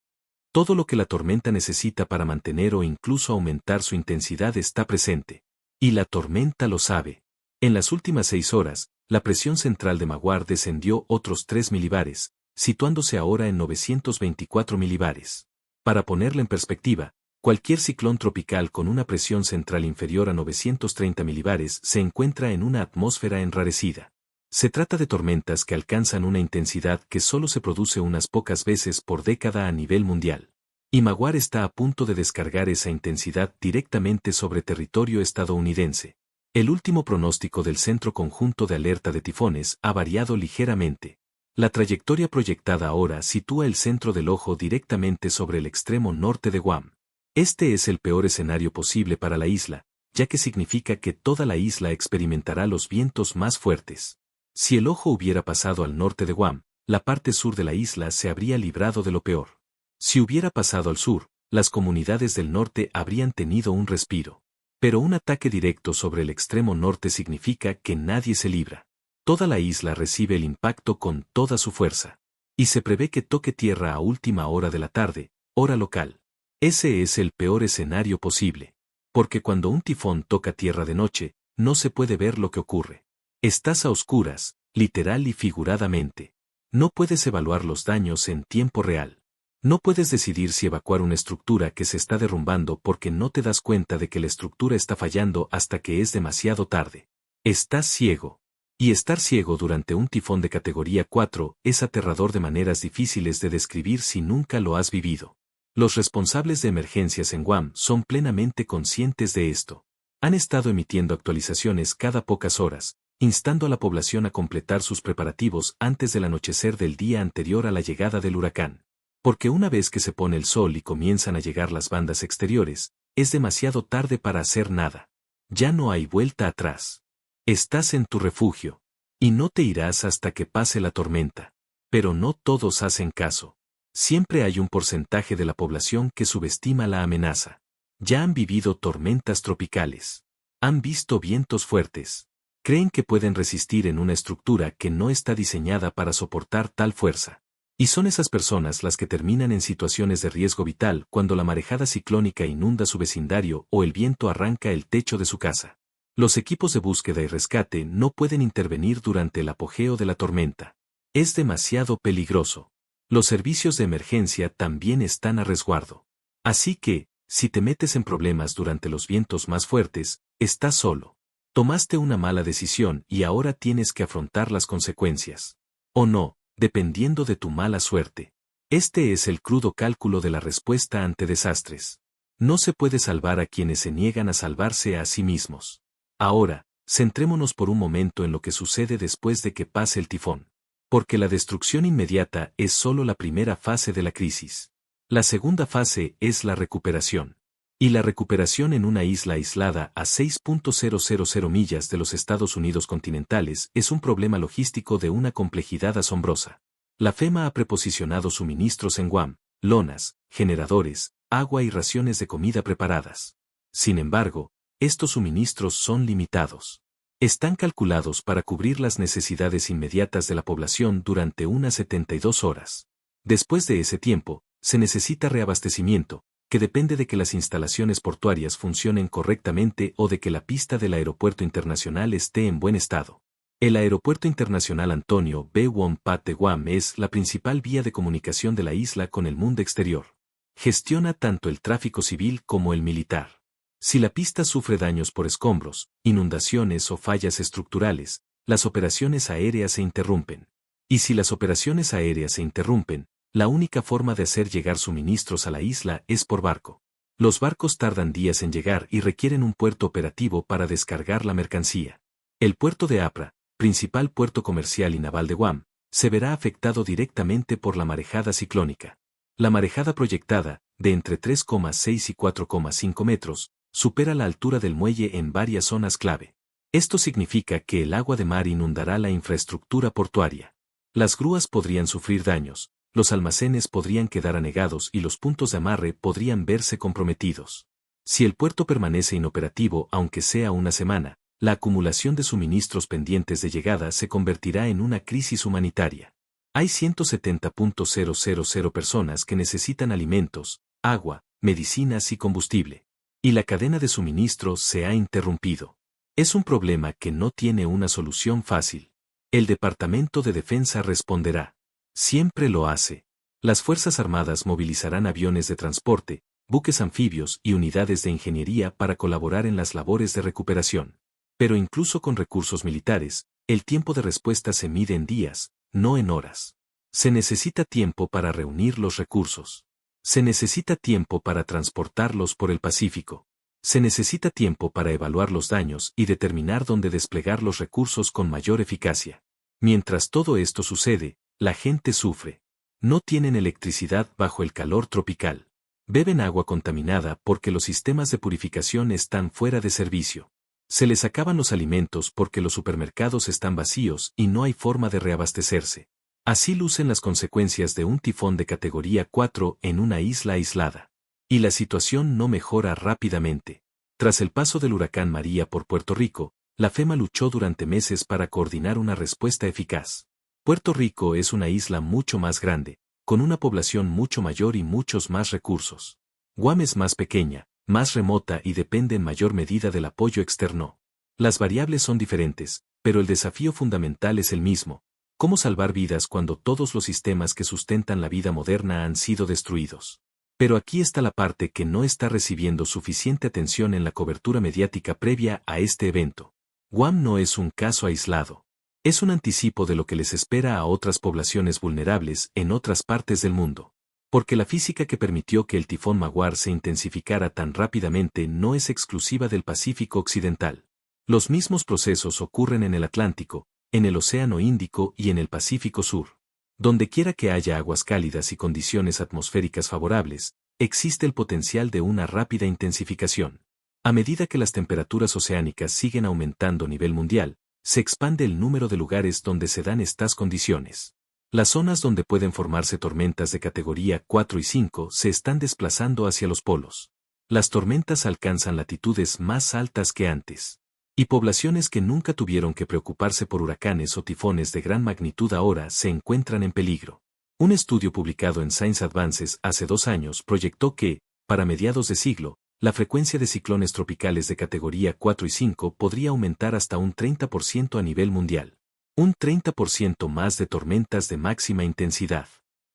Todo lo que la tormenta necesita para mantener o incluso aumentar su intensidad está presente. Y la tormenta lo sabe. En las últimas 6 horas, la presión central de Maguar descendió otros 3 milibares, situándose ahora en 924 milibares. Para ponerla en perspectiva, cualquier ciclón tropical con una presión central inferior a 930 milibares se encuentra en una atmósfera enrarecida. Se trata de tormentas que alcanzan una intensidad que solo se produce unas pocas veces por década a nivel mundial. Y Maguar está a punto de descargar esa intensidad directamente sobre territorio estadounidense. El último pronóstico del Centro Conjunto de Alerta de Tifones ha variado ligeramente. La trayectoria proyectada ahora sitúa el centro del ojo directamente sobre el extremo norte de Guam. Este es el peor escenario posible para la isla, ya que significa que toda la isla experimentará los vientos más fuertes. Si el ojo hubiera pasado al norte de Guam, la parte sur de la isla se habría librado de lo peor. Si hubiera pasado al sur, las comunidades del norte habrían tenido un respiro. Pero un ataque directo sobre el extremo norte significa que nadie se libra. Toda la isla recibe el impacto con toda su fuerza. Y se prevé que toque tierra a última hora de la tarde, hora local. Ese es el peor escenario posible. Porque cuando un tifón toca tierra de noche, no se puede ver lo que ocurre. Estás a oscuras, literal y figuradamente. No puedes evaluar los daños en tiempo real. No puedes decidir si evacuar una estructura que se está derrumbando porque no te das cuenta de que la estructura está fallando hasta que es demasiado tarde. Estás ciego. Y estar ciego durante un tifón de categoría 4 es aterrador de maneras difíciles de describir si nunca lo has vivido. Los responsables de emergencias en Guam son plenamente conscientes de esto. Han estado emitiendo actualizaciones cada pocas horas, instando a la población a completar sus preparativos antes del anochecer del día anterior a la llegada del huracán. Porque una vez que se pone el sol y comienzan a llegar las bandas exteriores, es demasiado tarde para hacer nada. Ya no hay vuelta atrás. Estás en tu refugio. Y no te irás hasta que pase la tormenta. Pero no todos hacen caso. Siempre hay un porcentaje de la población que subestima la amenaza. Ya han vivido tormentas tropicales. Han visto vientos fuertes. Creen que pueden resistir en una estructura que no está diseñada para soportar tal fuerza. Y son esas personas las que terminan en situaciones de riesgo vital cuando la marejada ciclónica inunda su vecindario o el viento arranca el techo de su casa. Los equipos de búsqueda y rescate no pueden intervenir durante el apogeo de la tormenta. Es demasiado peligroso. Los servicios de emergencia también están a resguardo. Así que, si te metes en problemas durante los vientos más fuertes, estás solo. Tomaste una mala decisión y ahora tienes que afrontar las consecuencias. O no, dependiendo de tu mala suerte. Este es el crudo cálculo de la respuesta ante desastres. No se puede salvar a quienes se niegan a salvarse a sí mismos. Ahora, centrémonos por un momento en lo que sucede después de que pase el tifón. Porque la destrucción inmediata es solo la primera fase de la crisis. La segunda fase es la recuperación. Y la recuperación en una isla aislada a 6.000 millas de los Estados Unidos continentales es un problema logístico de una complejidad asombrosa. La FEMA ha preposicionado suministros en Guam, lonas, generadores, agua y raciones de comida preparadas. Sin embargo, estos suministros son limitados. Están calculados para cubrir las necesidades inmediatas de la población durante unas 72 horas. Después de ese tiempo, se necesita reabastecimiento, que depende de que las instalaciones portuarias funcionen correctamente o de que la pista del aeropuerto internacional esté en buen estado. El Aeropuerto Internacional Antonio B. Wompat de Guam es la principal vía de comunicación de la isla con el mundo exterior. Gestiona tanto el tráfico civil como el militar. Si la pista sufre daños por escombros, inundaciones o fallas estructurales, las operaciones aéreas se interrumpen. Y si las operaciones aéreas se interrumpen, la única forma de hacer llegar suministros a la isla es por barco. Los barcos tardan días en llegar y requieren un puerto operativo para descargar la mercancía. El puerto de Apra, principal puerto comercial y naval de Guam, se verá afectado directamente por la marejada ciclónica. La marejada proyectada, de entre 3,6 y 4,5 metros, supera la altura del muelle en varias zonas clave. Esto significa que el agua de mar inundará la infraestructura portuaria. Las grúas podrían sufrir daños, los almacenes podrían quedar anegados y los puntos de amarre podrían verse comprometidos. Si el puerto permanece inoperativo aunque sea una semana, la acumulación de suministros pendientes de llegada se convertirá en una crisis humanitaria. Hay 170.000 personas que necesitan alimentos, agua, medicinas y combustible. Y la cadena de suministro se ha interrumpido. Es un problema que no tiene una solución fácil. El Departamento de Defensa responderá. Siempre lo hace. Las Fuerzas Armadas movilizarán aviones de transporte, buques anfibios y unidades de ingeniería para colaborar en las labores de recuperación. Pero incluso con recursos militares, el tiempo de respuesta se mide en días, no en horas. Se necesita tiempo para reunir los recursos. Se necesita tiempo para transportarlos por el Pacífico. Se necesita tiempo para evaluar los daños y determinar dónde desplegar los recursos con mayor eficacia. Mientras todo esto sucede, la gente sufre. No tienen electricidad bajo el calor tropical. Beben agua contaminada porque los sistemas de purificación están fuera de servicio. Se les acaban los alimentos porque los supermercados están vacíos y no hay forma de reabastecerse. Así lucen las consecuencias de un tifón de categoría 4 en una isla aislada. Y la situación no mejora rápidamente. Tras el paso del huracán María por Puerto Rico, la FEMA luchó durante meses para coordinar una respuesta eficaz. Puerto Rico es una isla mucho más grande, con una población mucho mayor y muchos más recursos. Guam es más pequeña, más remota y depende en mayor medida del apoyo externo. Las variables son diferentes, pero el desafío fundamental es el mismo: cómo salvar vidas cuando todos los sistemas que sustentan la vida moderna han sido destruidos. Pero aquí está la parte que no está recibiendo suficiente atención en la cobertura mediática previa a este evento. Guam no es un caso aislado. Es un anticipo de lo que les espera a otras poblaciones vulnerables en otras partes del mundo. Porque la física que permitió que el tifón Maguar se intensificara tan rápidamente no es exclusiva del Pacífico Occidental. Los mismos procesos ocurren en el Atlántico, en el Océano Índico y en el Pacífico Sur. Donde quiera que haya aguas cálidas y condiciones atmosféricas favorables, existe el potencial de una rápida intensificación. A medida que las temperaturas oceánicas siguen aumentando a nivel mundial, se expande el número de lugares donde se dan estas condiciones. Las zonas donde pueden formarse tormentas de categoría 4 y 5 se están desplazando hacia los polos. Las tormentas alcanzan latitudes más altas que antes. Y poblaciones que nunca tuvieron que preocuparse por huracanes o tifones de gran magnitud ahora se encuentran en peligro. Un estudio publicado en Science Advances hace 2 años proyectó que, para mediados de siglo, la frecuencia de ciclones tropicales de categoría 4 y 5 podría aumentar hasta un 30% a nivel mundial. Un 30% más de tormentas de máxima intensidad.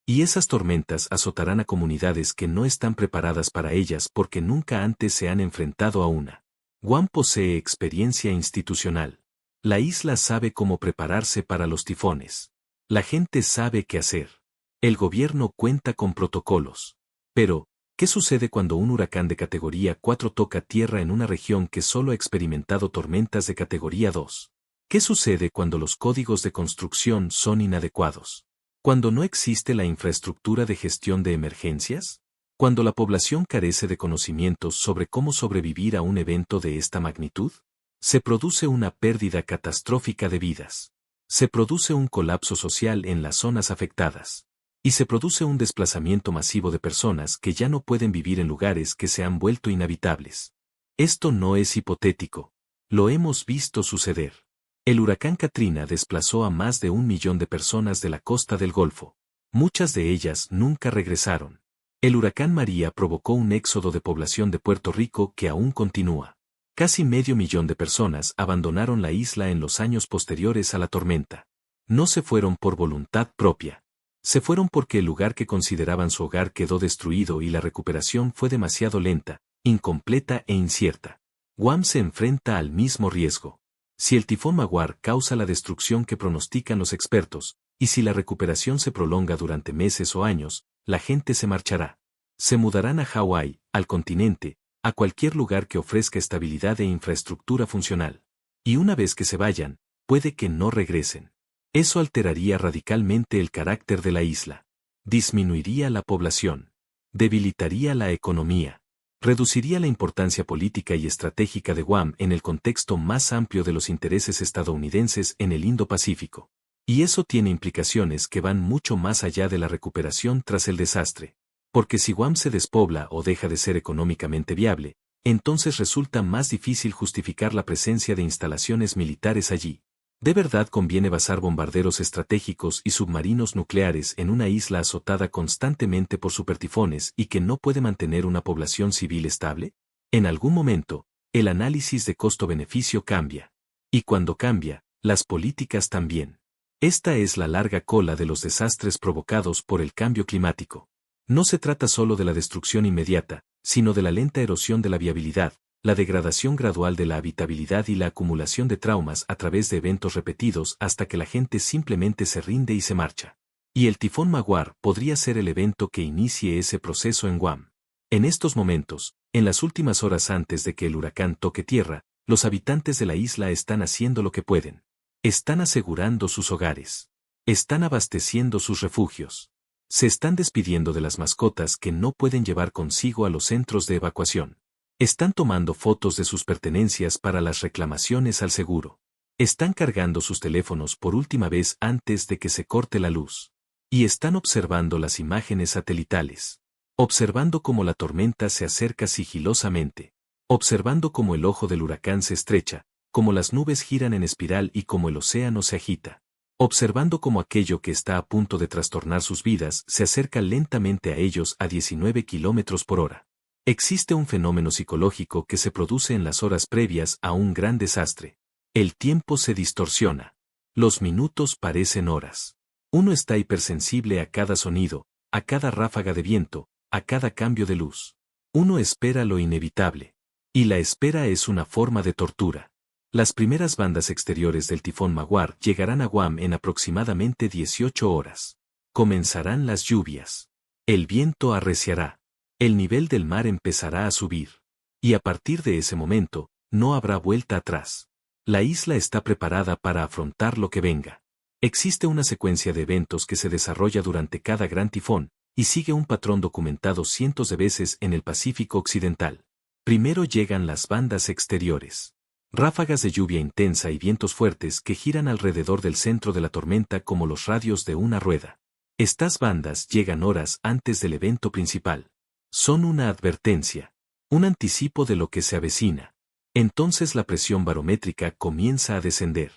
Y esas tormentas azotarán a comunidades que no están preparadas para ellas porque nunca antes se han enfrentado a una. Guam posee experiencia institucional. La isla sabe cómo prepararse para los tifones. La gente sabe qué hacer. El gobierno cuenta con protocolos. Pero, ¿qué sucede cuando un huracán de categoría 4 toca tierra en una región que solo ha experimentado tormentas de categoría 2? ¿Qué sucede cuando los códigos de construcción son inadecuados? ¿Cuando no existe la infraestructura de gestión de emergencias? ¿Cuando la población carece de conocimientos sobre cómo sobrevivir a un evento de esta magnitud? Se produce una pérdida catastrófica de vidas. Se produce un colapso social en las zonas afectadas. Y se produce un desplazamiento masivo de personas que ya no pueden vivir en lugares que se han vuelto inhabitables. Esto no es hipotético. Lo hemos visto suceder. El huracán Katrina desplazó a más de 1 millón de personas de la costa del Golfo. Muchas de ellas nunca regresaron. El huracán María provocó un éxodo de población de Puerto Rico que aún continúa. Casi medio millón de personas abandonaron la isla en los años posteriores a la tormenta. No se fueron por voluntad propia. Se fueron porque el lugar que consideraban su hogar quedó destruido y la recuperación fue demasiado lenta, incompleta e incierta. Guam se enfrenta al mismo riesgo. Si el tifón Maguar causa la destrucción que pronostican los expertos, y si la recuperación se prolonga durante meses o años, la gente se marchará. Se mudarán a Hawái, al continente, a cualquier lugar que ofrezca estabilidad e infraestructura funcional. Y una vez que se vayan, puede que no regresen. Eso alteraría radicalmente el carácter de la isla. Disminuiría la población. Debilitaría la economía. Reduciría la importancia política y estratégica de Guam en el contexto más amplio de los intereses estadounidenses en el Indo-Pacífico. Y eso tiene implicaciones que van mucho más allá de la recuperación tras el desastre. Porque si Guam se despobla o deja de ser económicamente viable, entonces resulta más difícil justificar la presencia de instalaciones militares allí. ¿De verdad conviene basar bombarderos estratégicos y submarinos nucleares en una isla azotada constantemente por supertifones y que no puede mantener una población civil estable? En algún momento, el análisis de costo-beneficio cambia. Y cuando cambia, las políticas también. Esta es la larga cola de los desastres provocados por el cambio climático. No se trata solo de la destrucción inmediata, sino de la lenta erosión de la viabilidad, la degradación gradual de la habitabilidad y la acumulación de traumas a través de eventos repetidos hasta que la gente simplemente se rinde y se marcha. Y el tifón Maguar podría ser el evento que inicie ese proceso en Guam. En estos momentos, en las últimas horas antes de que el huracán toque tierra, los habitantes de la isla están haciendo lo que pueden. Están asegurando sus hogares. Están abasteciendo sus refugios. Se están despidiendo de las mascotas que no pueden llevar consigo a los centros de evacuación. Están tomando fotos de sus pertenencias para las reclamaciones al seguro. Están cargando sus teléfonos por última vez antes de que se corte la luz. Y están observando las imágenes satelitales. Observando cómo la tormenta se acerca sigilosamente. Observando cómo el ojo del huracán se estrecha, cómo las nubes giran en espiral y cómo el océano se agita. Observando cómo aquello que está a punto de trastornar sus vidas se acerca lentamente a ellos a 19 kilómetros por hora. Existe un fenómeno psicológico que se produce en las horas previas a un gran desastre. El tiempo se distorsiona. Los minutos parecen horas. Uno está hipersensible a cada sonido, a cada ráfaga de viento, a cada cambio de luz. Uno espera lo inevitable. Y la espera es una forma de tortura. Las primeras bandas exteriores del tifón Maguar llegarán a Guam en aproximadamente 18 horas. Comenzarán las lluvias. El viento arreciará. El nivel del mar empezará a subir. Y a partir de ese momento, no habrá vuelta atrás. La isla está preparada para afrontar lo que venga. Existe una secuencia de eventos que se desarrolla durante cada gran tifón, y sigue un patrón documentado cientos de veces en el Pacífico Occidental. Primero llegan las bandas exteriores. Ráfagas de lluvia intensa y vientos fuertes que giran alrededor del centro de la tormenta como los radios de una rueda. Estas bandas llegan horas antes del evento principal. Son una advertencia, un anticipo de lo que se avecina. Entonces la presión barométrica comienza a descender.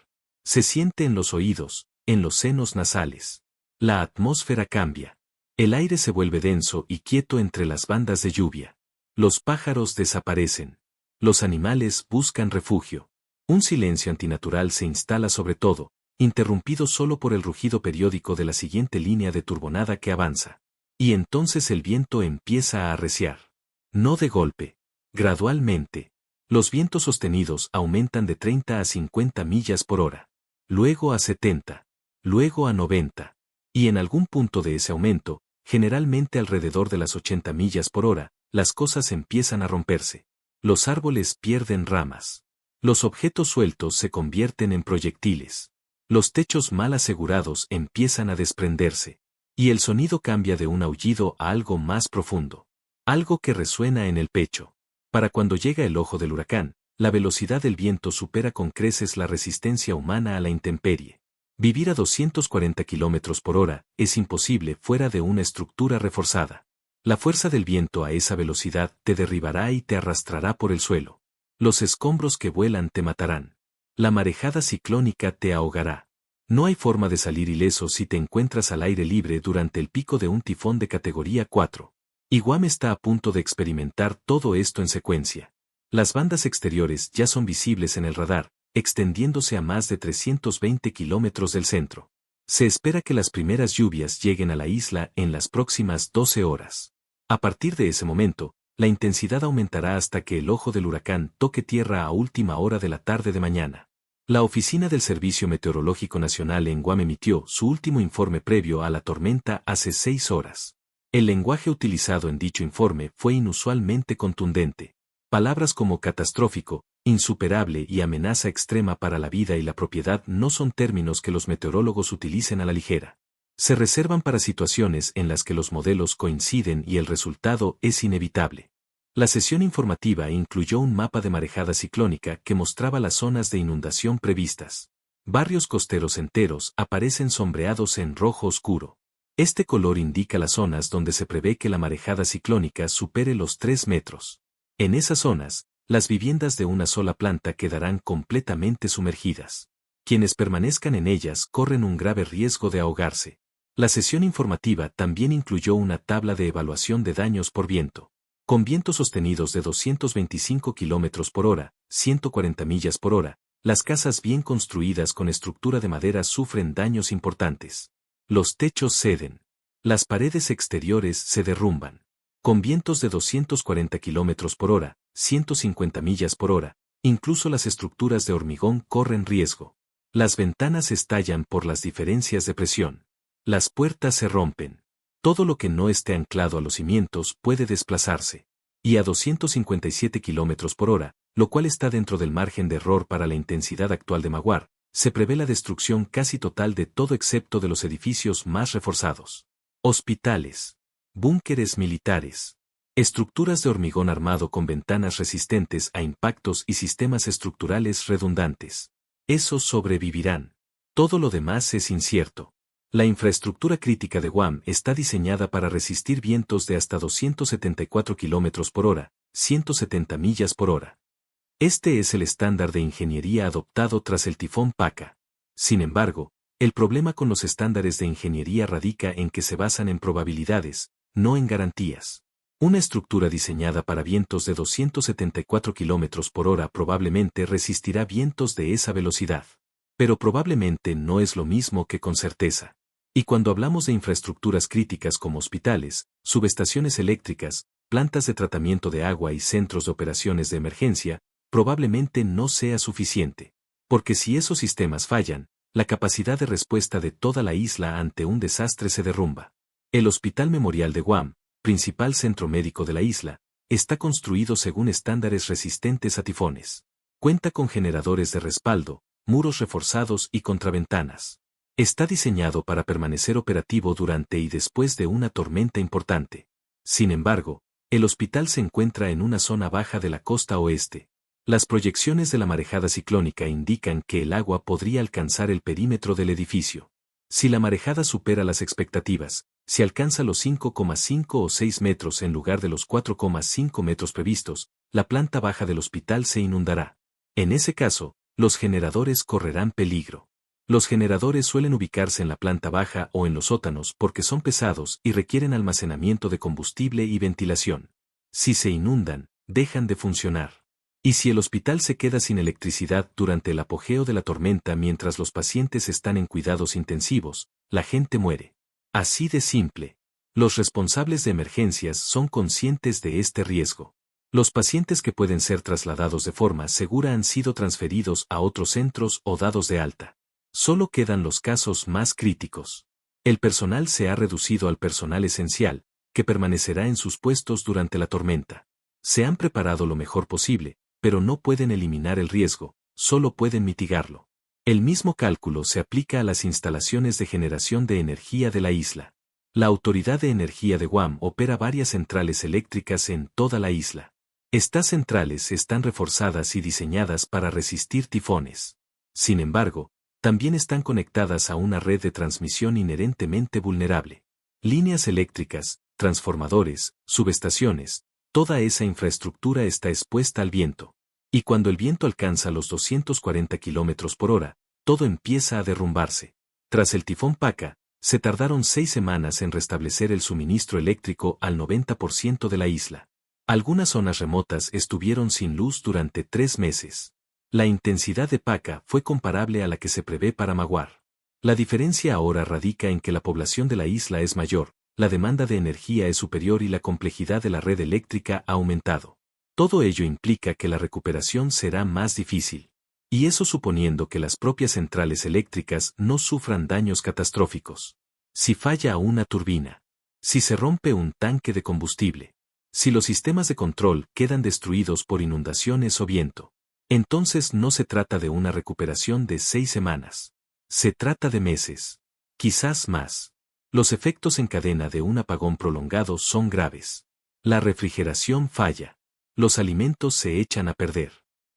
Se siente en los oídos, en los senos nasales. La atmósfera cambia. El aire se vuelve denso y quieto entre las bandas de lluvia. Los pájaros desaparecen. Los animales buscan refugio. Un silencio antinatural se instala sobre todo, interrumpido solo por el rugido periódico de la siguiente línea de turbonada que avanza. Y entonces el viento empieza a arreciar. No de golpe. Gradualmente. Los vientos sostenidos aumentan de 30 a 50 millas por hora. Luego a 70. Luego a 90. Y en algún punto de ese aumento, generalmente alrededor de las 80 millas por hora, las cosas empiezan a romperse. Los árboles pierden ramas. Los objetos sueltos se convierten en proyectiles. Los techos mal asegurados empiezan a desprenderse. Y el sonido cambia de un aullido a algo más profundo. Algo que resuena en el pecho. Para cuando llega el ojo del huracán, la velocidad del viento supera con creces la resistencia humana a la intemperie. Vivir a 240 kilómetros por hora es imposible fuera de una estructura reforzada. La fuerza del viento a esa velocidad te derribará y te arrastrará por el suelo. Los escombros que vuelan te matarán. La marejada ciclónica te ahogará. No hay forma de salir ileso si te encuentras al aire libre durante el pico de un tifón de categoría 4. Y Guam está a punto de experimentar todo esto en secuencia. Las bandas exteriores ya son visibles en el radar, extendiéndose a más de 320 kilómetros del centro. Se espera que las primeras lluvias lleguen a la isla en las próximas 12 horas. A partir de ese momento, la intensidad aumentará hasta que el ojo del huracán toque tierra a última hora de la tarde de mañana. La Oficina del Servicio Meteorológico Nacional en Guam emitió su último informe previo a la tormenta hace 6 horas. El lenguaje utilizado en dicho informe fue inusualmente contundente. Palabras como catastrófico, insuperable y amenaza extrema para la vida y la propiedad no son términos que los meteorólogos utilicen a la ligera. Se reservan para situaciones en las que los modelos coinciden y el resultado es inevitable. La sesión informativa incluyó un mapa de marejada ciclónica que mostraba las zonas de inundación previstas. Barrios costeros enteros aparecen sombreados en rojo oscuro. Este color indica las zonas donde se prevé que la marejada ciclónica supere los 3 metros. En esas zonas, las viviendas de una sola planta quedarán completamente sumergidas. Quienes permanezcan en ellas corren un grave riesgo de ahogarse. La sesión informativa también incluyó una tabla de evaluación de daños por viento. Con vientos sostenidos de 225 km por hora, 140 millas por hora, las casas bien construidas con estructura de madera sufren daños importantes. Los techos ceden. Las paredes exteriores se derrumban. Con vientos de 240 km por hora, 150 millas por hora, incluso las estructuras de hormigón corren riesgo. Las ventanas estallan por las diferencias de presión. Las puertas se rompen. Todo lo que no esté anclado a los cimientos puede desplazarse. Y a 257 km por hora, lo cual está dentro del margen de error para la intensidad actual de Maguire, se prevé la destrucción casi total de todo excepto de los edificios más reforzados. Hospitales. Búnkeres militares. Estructuras de hormigón armado con ventanas resistentes a impactos y sistemas estructurales redundantes. Esos sobrevivirán. Todo lo demás es incierto. La infraestructura crítica de Guam está diseñada para resistir vientos de hasta 274 km por hora, 170 millas por hora. Este es el estándar de ingeniería adoptado tras el tifón Paca. Sin embargo, el problema con los estándares de ingeniería radica en que se basan en probabilidades, no en garantías. Una estructura diseñada para vientos de 274 km por hora probablemente resistirá vientos de esa velocidad. Pero probablemente no es lo mismo que con certeza. Y cuando hablamos de infraestructuras críticas como hospitales, subestaciones eléctricas, plantas de tratamiento de agua y centros de operaciones de emergencia, probablemente no sea suficiente. Porque si esos sistemas fallan, la capacidad de respuesta de toda la isla ante un desastre se derrumba. El Hospital Memorial de Guam, principal centro médico de la isla, está construido según estándares resistentes a tifones. Cuenta con generadores de respaldo, muros reforzados y contraventanas. Está diseñado para permanecer operativo durante y después de una tormenta importante. Sin embargo, el hospital se encuentra en una zona baja de la costa oeste. Las proyecciones de la marejada ciclónica indican que el agua podría alcanzar el perímetro del edificio. Si la marejada supera las expectativas, si alcanza los 5,5 o 6 metros en lugar de los 4,5 metros previstos, la planta baja del hospital se inundará. En ese caso, los generadores correrán peligro. Los generadores suelen ubicarse en la planta baja o en los sótanos porque son pesados y requieren almacenamiento de combustible y ventilación. Si se inundan, dejan de funcionar. Y si el hospital se queda sin electricidad durante el apogeo de la tormenta mientras los pacientes están en cuidados intensivos, la gente muere. Así de simple. Los responsables de emergencias son conscientes de este riesgo. Los pacientes que pueden ser trasladados de forma segura han sido transferidos a otros centros o dados de alta. Solo quedan los casos más críticos. El personal se ha reducido al personal esencial, que permanecerá en sus puestos durante la tormenta. Se han preparado lo mejor posible, pero no pueden eliminar el riesgo, solo pueden mitigarlo. El mismo cálculo se aplica a las instalaciones de generación de energía de la isla. La Autoridad de Energía de Guam opera varias centrales eléctricas en toda la isla. Estas centrales están reforzadas y diseñadas para resistir tifones. Sin embargo, también están conectadas a una red de transmisión inherentemente vulnerable. Líneas eléctricas, transformadores, subestaciones, toda esa infraestructura está expuesta al viento. Y cuando el viento alcanza los 240 km por hora, todo empieza a derrumbarse. Tras el tifón Paca, se tardaron 6 semanas en restablecer el suministro eléctrico al 90% de la isla. Algunas zonas remotas estuvieron sin luz durante 3 meses. La intensidad de Paca fue comparable a la que se prevé para Maguar. La diferencia ahora radica en que la población de la isla es mayor, la demanda de energía es superior y la complejidad de la red eléctrica ha aumentado. Todo ello implica que la recuperación será más difícil. Y eso suponiendo que las propias centrales eléctricas no sufran daños catastróficos. Si falla una turbina. Si se rompe un tanque de combustible. Si los sistemas de control quedan destruidos por inundaciones o viento. Entonces no se trata de una recuperación de 6 semanas. Se trata de meses. Quizás más. Los efectos en cadena de un apagón prolongado son graves. La refrigeración falla. Los alimentos se echan a perder.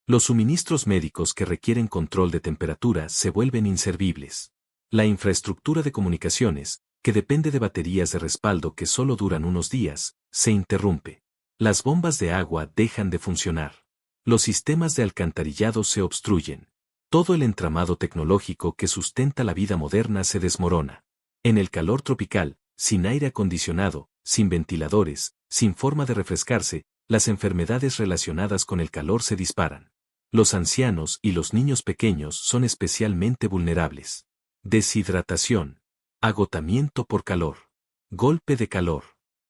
Los suministros médicos que requieren control de temperatura se vuelven inservibles. La infraestructura de comunicaciones, que depende de baterías de respaldo que solo duran unos días, se interrumpe. Las bombas de agua dejan de funcionar. Los sistemas de alcantarillado se obstruyen. Todo el entramado tecnológico que sustenta la vida moderna se desmorona. En el calor tropical, sin aire acondicionado, sin ventiladores, sin forma de refrescarse, las enfermedades relacionadas con el calor se disparan. Los ancianos y los niños pequeños son especialmente vulnerables. Deshidratación. Agotamiento por calor. Golpe de calor.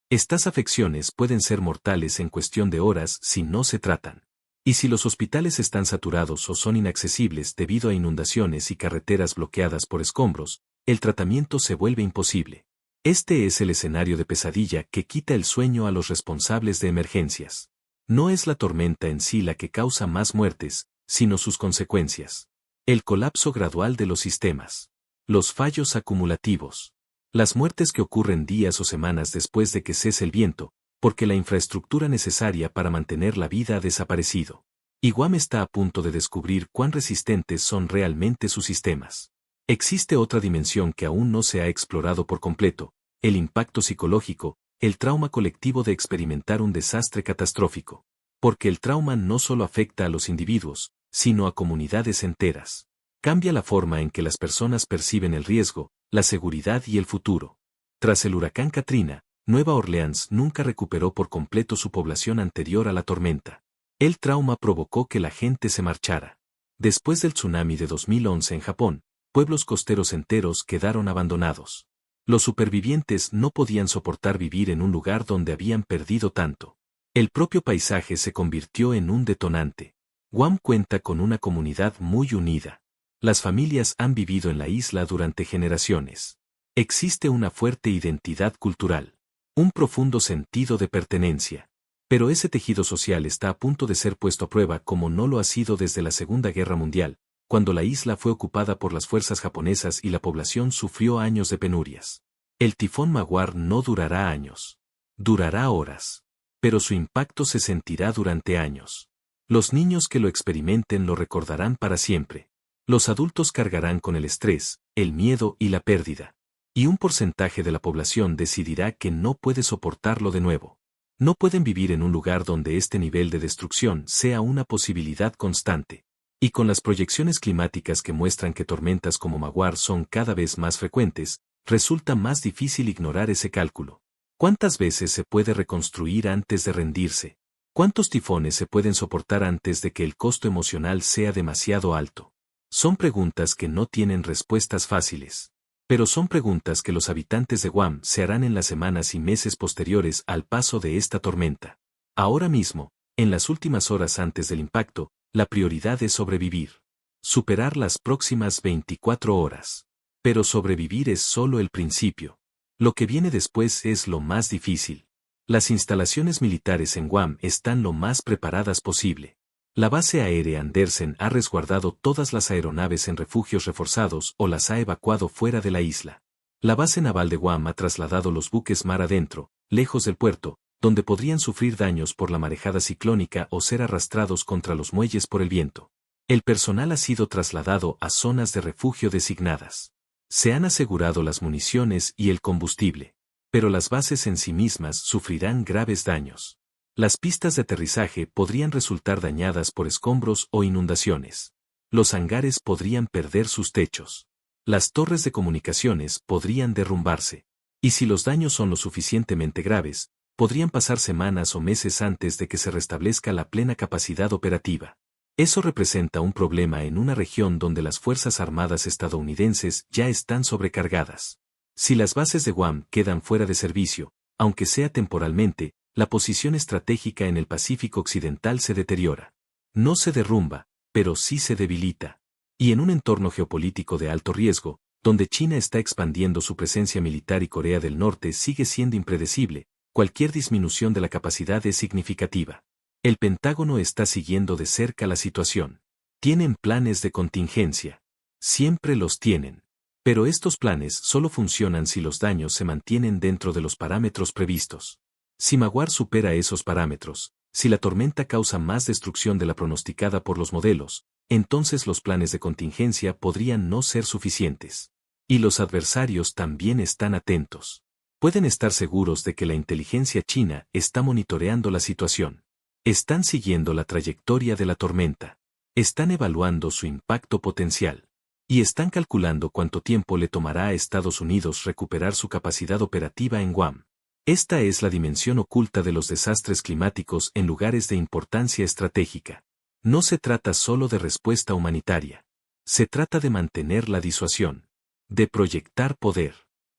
Estas afecciones pueden ser mortales en cuestión de horas si no se tratan. Y si los hospitales están saturados o son inaccesibles debido a inundaciones y carreteras bloqueadas por escombros, el tratamiento se vuelve imposible. Este es el escenario de pesadilla que quita el sueño a los responsables de emergencias. No es la tormenta en sí la que causa más muertes, sino sus consecuencias. El colapso gradual de los sistemas. Los fallos acumulativos. Las muertes que ocurren días o semanas después de que cese el viento, porque la infraestructura necesaria para mantener la vida ha desaparecido. Y Guam está a punto de descubrir cuán resistentes son realmente sus sistemas. Existe otra dimensión que aún no se ha explorado por completo, el impacto psicológico, el trauma colectivo de experimentar un desastre catastrófico. Porque el trauma no solo afecta a los individuos, sino a comunidades enteras. Cambia la forma en que las personas perciben el riesgo, la seguridad y el futuro. Tras el huracán Katrina, Nueva Orleans nunca recuperó por completo su población anterior a la tormenta. El trauma provocó que la gente se marchara. Después del tsunami de 2011 en Japón, pueblos costeros enteros quedaron abandonados. Los supervivientes no podían soportar vivir en un lugar donde habían perdido tanto. El propio paisaje se convirtió en un detonante. Guam cuenta con una comunidad muy unida. Las familias han vivido en la isla durante generaciones. Existe una fuerte identidad cultural. Un profundo sentido de pertenencia. Pero ese tejido social está a punto de ser puesto a prueba como no lo ha sido desde la Segunda Guerra Mundial, cuando la isla fue ocupada por las fuerzas japonesas y la población sufrió años de penurias. El tifón Maguar no durará años. Durará horas. Pero su impacto se sentirá durante años. Los niños que lo experimenten lo recordarán para siempre. Los adultos cargarán con el estrés, el miedo y la pérdida. Y un porcentaje de la población decidirá que no puede soportarlo de nuevo. No pueden vivir en un lugar donde este nivel de destrucción sea una posibilidad constante. Y con las proyecciones climáticas que muestran que tormentas como Magwar son cada vez más frecuentes, resulta más difícil ignorar ese cálculo. ¿Cuántas veces se puede reconstruir antes de rendirse? ¿Cuántos tifones se pueden soportar antes de que el costo emocional sea demasiado alto? Son preguntas que no tienen respuestas fáciles. Pero son preguntas que los habitantes de Guam se harán en las semanas y meses posteriores al paso de esta tormenta. Ahora mismo, en las últimas horas antes del impacto, la prioridad es sobrevivir. Superar las próximas 24 horas. Pero sobrevivir es solo el principio. Lo que viene después es lo más difícil. Las instalaciones militares en Guam están lo más preparadas posible. La base aérea Andersen ha resguardado todas las aeronaves en refugios reforzados o las ha evacuado fuera de la isla. La base naval de Guam ha trasladado los buques mar adentro, lejos del puerto, donde podrían sufrir daños por la marejada ciclónica o ser arrastrados contra los muelles por el viento. El personal ha sido trasladado a zonas de refugio designadas. Se han asegurado las municiones y el combustible. Pero las bases en sí mismas sufrirán graves daños. Las pistas de aterrizaje podrían resultar dañadas por escombros o inundaciones. Los hangares podrían perder sus techos. Las torres de comunicaciones podrían derrumbarse. Y si los daños son lo suficientemente graves, podrían pasar semanas o meses antes de que se restablezca la plena capacidad operativa. Eso representa un problema en una región donde las Fuerzas Armadas estadounidenses ya están sobrecargadas. Si las bases de Guam quedan fuera de servicio, aunque sea temporalmente, la posición estratégica en el Pacífico Occidental se deteriora. No se derrumba, pero sí se debilita. Y en un entorno geopolítico de alto riesgo, donde China está expandiendo su presencia militar y Corea del Norte sigue siendo impredecible, cualquier disminución de la capacidad es significativa. El Pentágono está siguiendo de cerca la situación. Tienen planes de contingencia. Siempre los tienen. Pero estos planes solo funcionan si los daños se mantienen dentro de los parámetros previstos. Si Magwar supera esos parámetros, si la tormenta causa más destrucción de la pronosticada por los modelos, entonces los planes de contingencia podrían no ser suficientes. Y los adversarios también están atentos. Pueden estar seguros de que la inteligencia china está monitoreando la situación. Están siguiendo la trayectoria de la tormenta. Están evaluando su impacto potencial. Y están calculando cuánto tiempo le tomará a Estados Unidos recuperar su capacidad operativa en Guam. Esta es la dimensión oculta de los desastres climáticos en lugares de importancia estratégica. No se trata solo de respuesta humanitaria. Se trata de mantener la disuasión. De proyectar poder.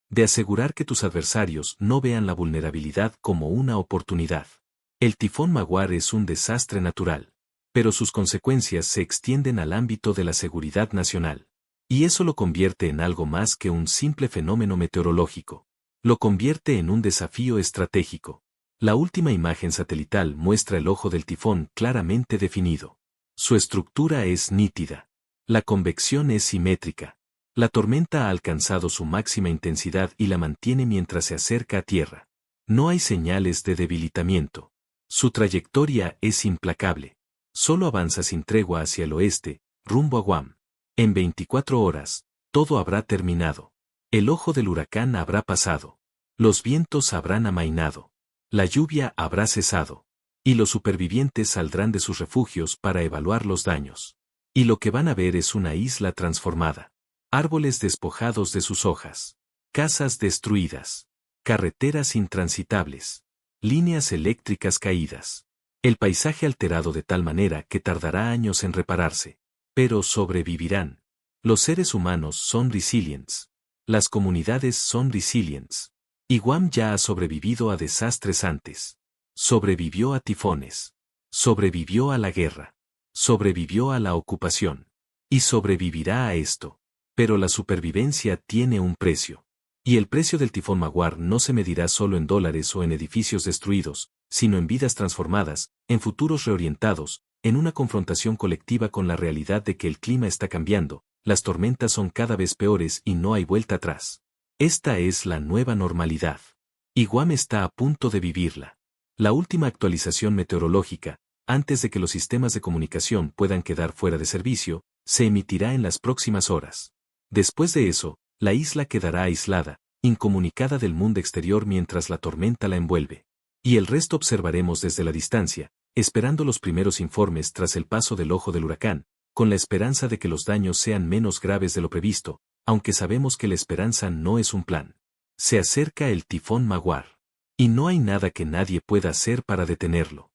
De asegurar que tus adversarios no vean la vulnerabilidad como una oportunidad. El tifón Magwar es un desastre natural. Pero sus consecuencias se extienden al ámbito de la seguridad nacional. Y eso lo convierte en algo más que un simple fenómeno meteorológico. Lo convierte en un desafío estratégico. La última imagen satelital muestra el ojo del tifón claramente definido. Su estructura es nítida. La convección es simétrica. La tormenta ha alcanzado su máxima intensidad y la mantiene mientras se acerca a tierra. No hay señales de debilitamiento. Su trayectoria es implacable. Solo avanza sin tregua hacia el oeste, rumbo a Guam. En 24 horas, todo habrá terminado. El ojo del huracán habrá pasado. Los vientos habrán amainado. La lluvia habrá cesado. Y los supervivientes saldrán de sus refugios para evaluar los daños. Y lo que van a ver es una isla transformada. Árboles despojados de sus hojas. Casas destruidas. Carreteras intransitables. Líneas eléctricas caídas. El paisaje alterado de tal manera que tardará años en repararse. Pero sobrevivirán. Los seres humanos son resilientes. Las comunidades son resilientes. Y Guam ya ha sobrevivido a desastres antes. Sobrevivió a tifones. Sobrevivió a la guerra. Sobrevivió a la ocupación. Y sobrevivirá a esto. Pero la supervivencia tiene un precio. Y el precio del tifón Magwar no se medirá solo en dólares o en edificios destruidos, sino en vidas transformadas, en futuros reorientados, en una confrontación colectiva con la realidad de que el clima está cambiando, las tormentas son cada vez peores y no hay vuelta atrás. Esta es la nueva normalidad. Y Guam está a punto de vivirla. La última actualización meteorológica, antes de que los sistemas de comunicación puedan quedar fuera de servicio, se emitirá en las próximas horas. Después de eso, la isla quedará aislada, incomunicada del mundo exterior mientras la tormenta la envuelve. Y el resto observaremos desde la distancia, esperando los primeros informes tras el paso del ojo del huracán, con la esperanza de que los daños sean menos graves de lo previsto, aunque sabemos que la esperanza no es un plan. Se acerca el tifón Mawar. Y no hay nada que nadie pueda hacer para detenerlo.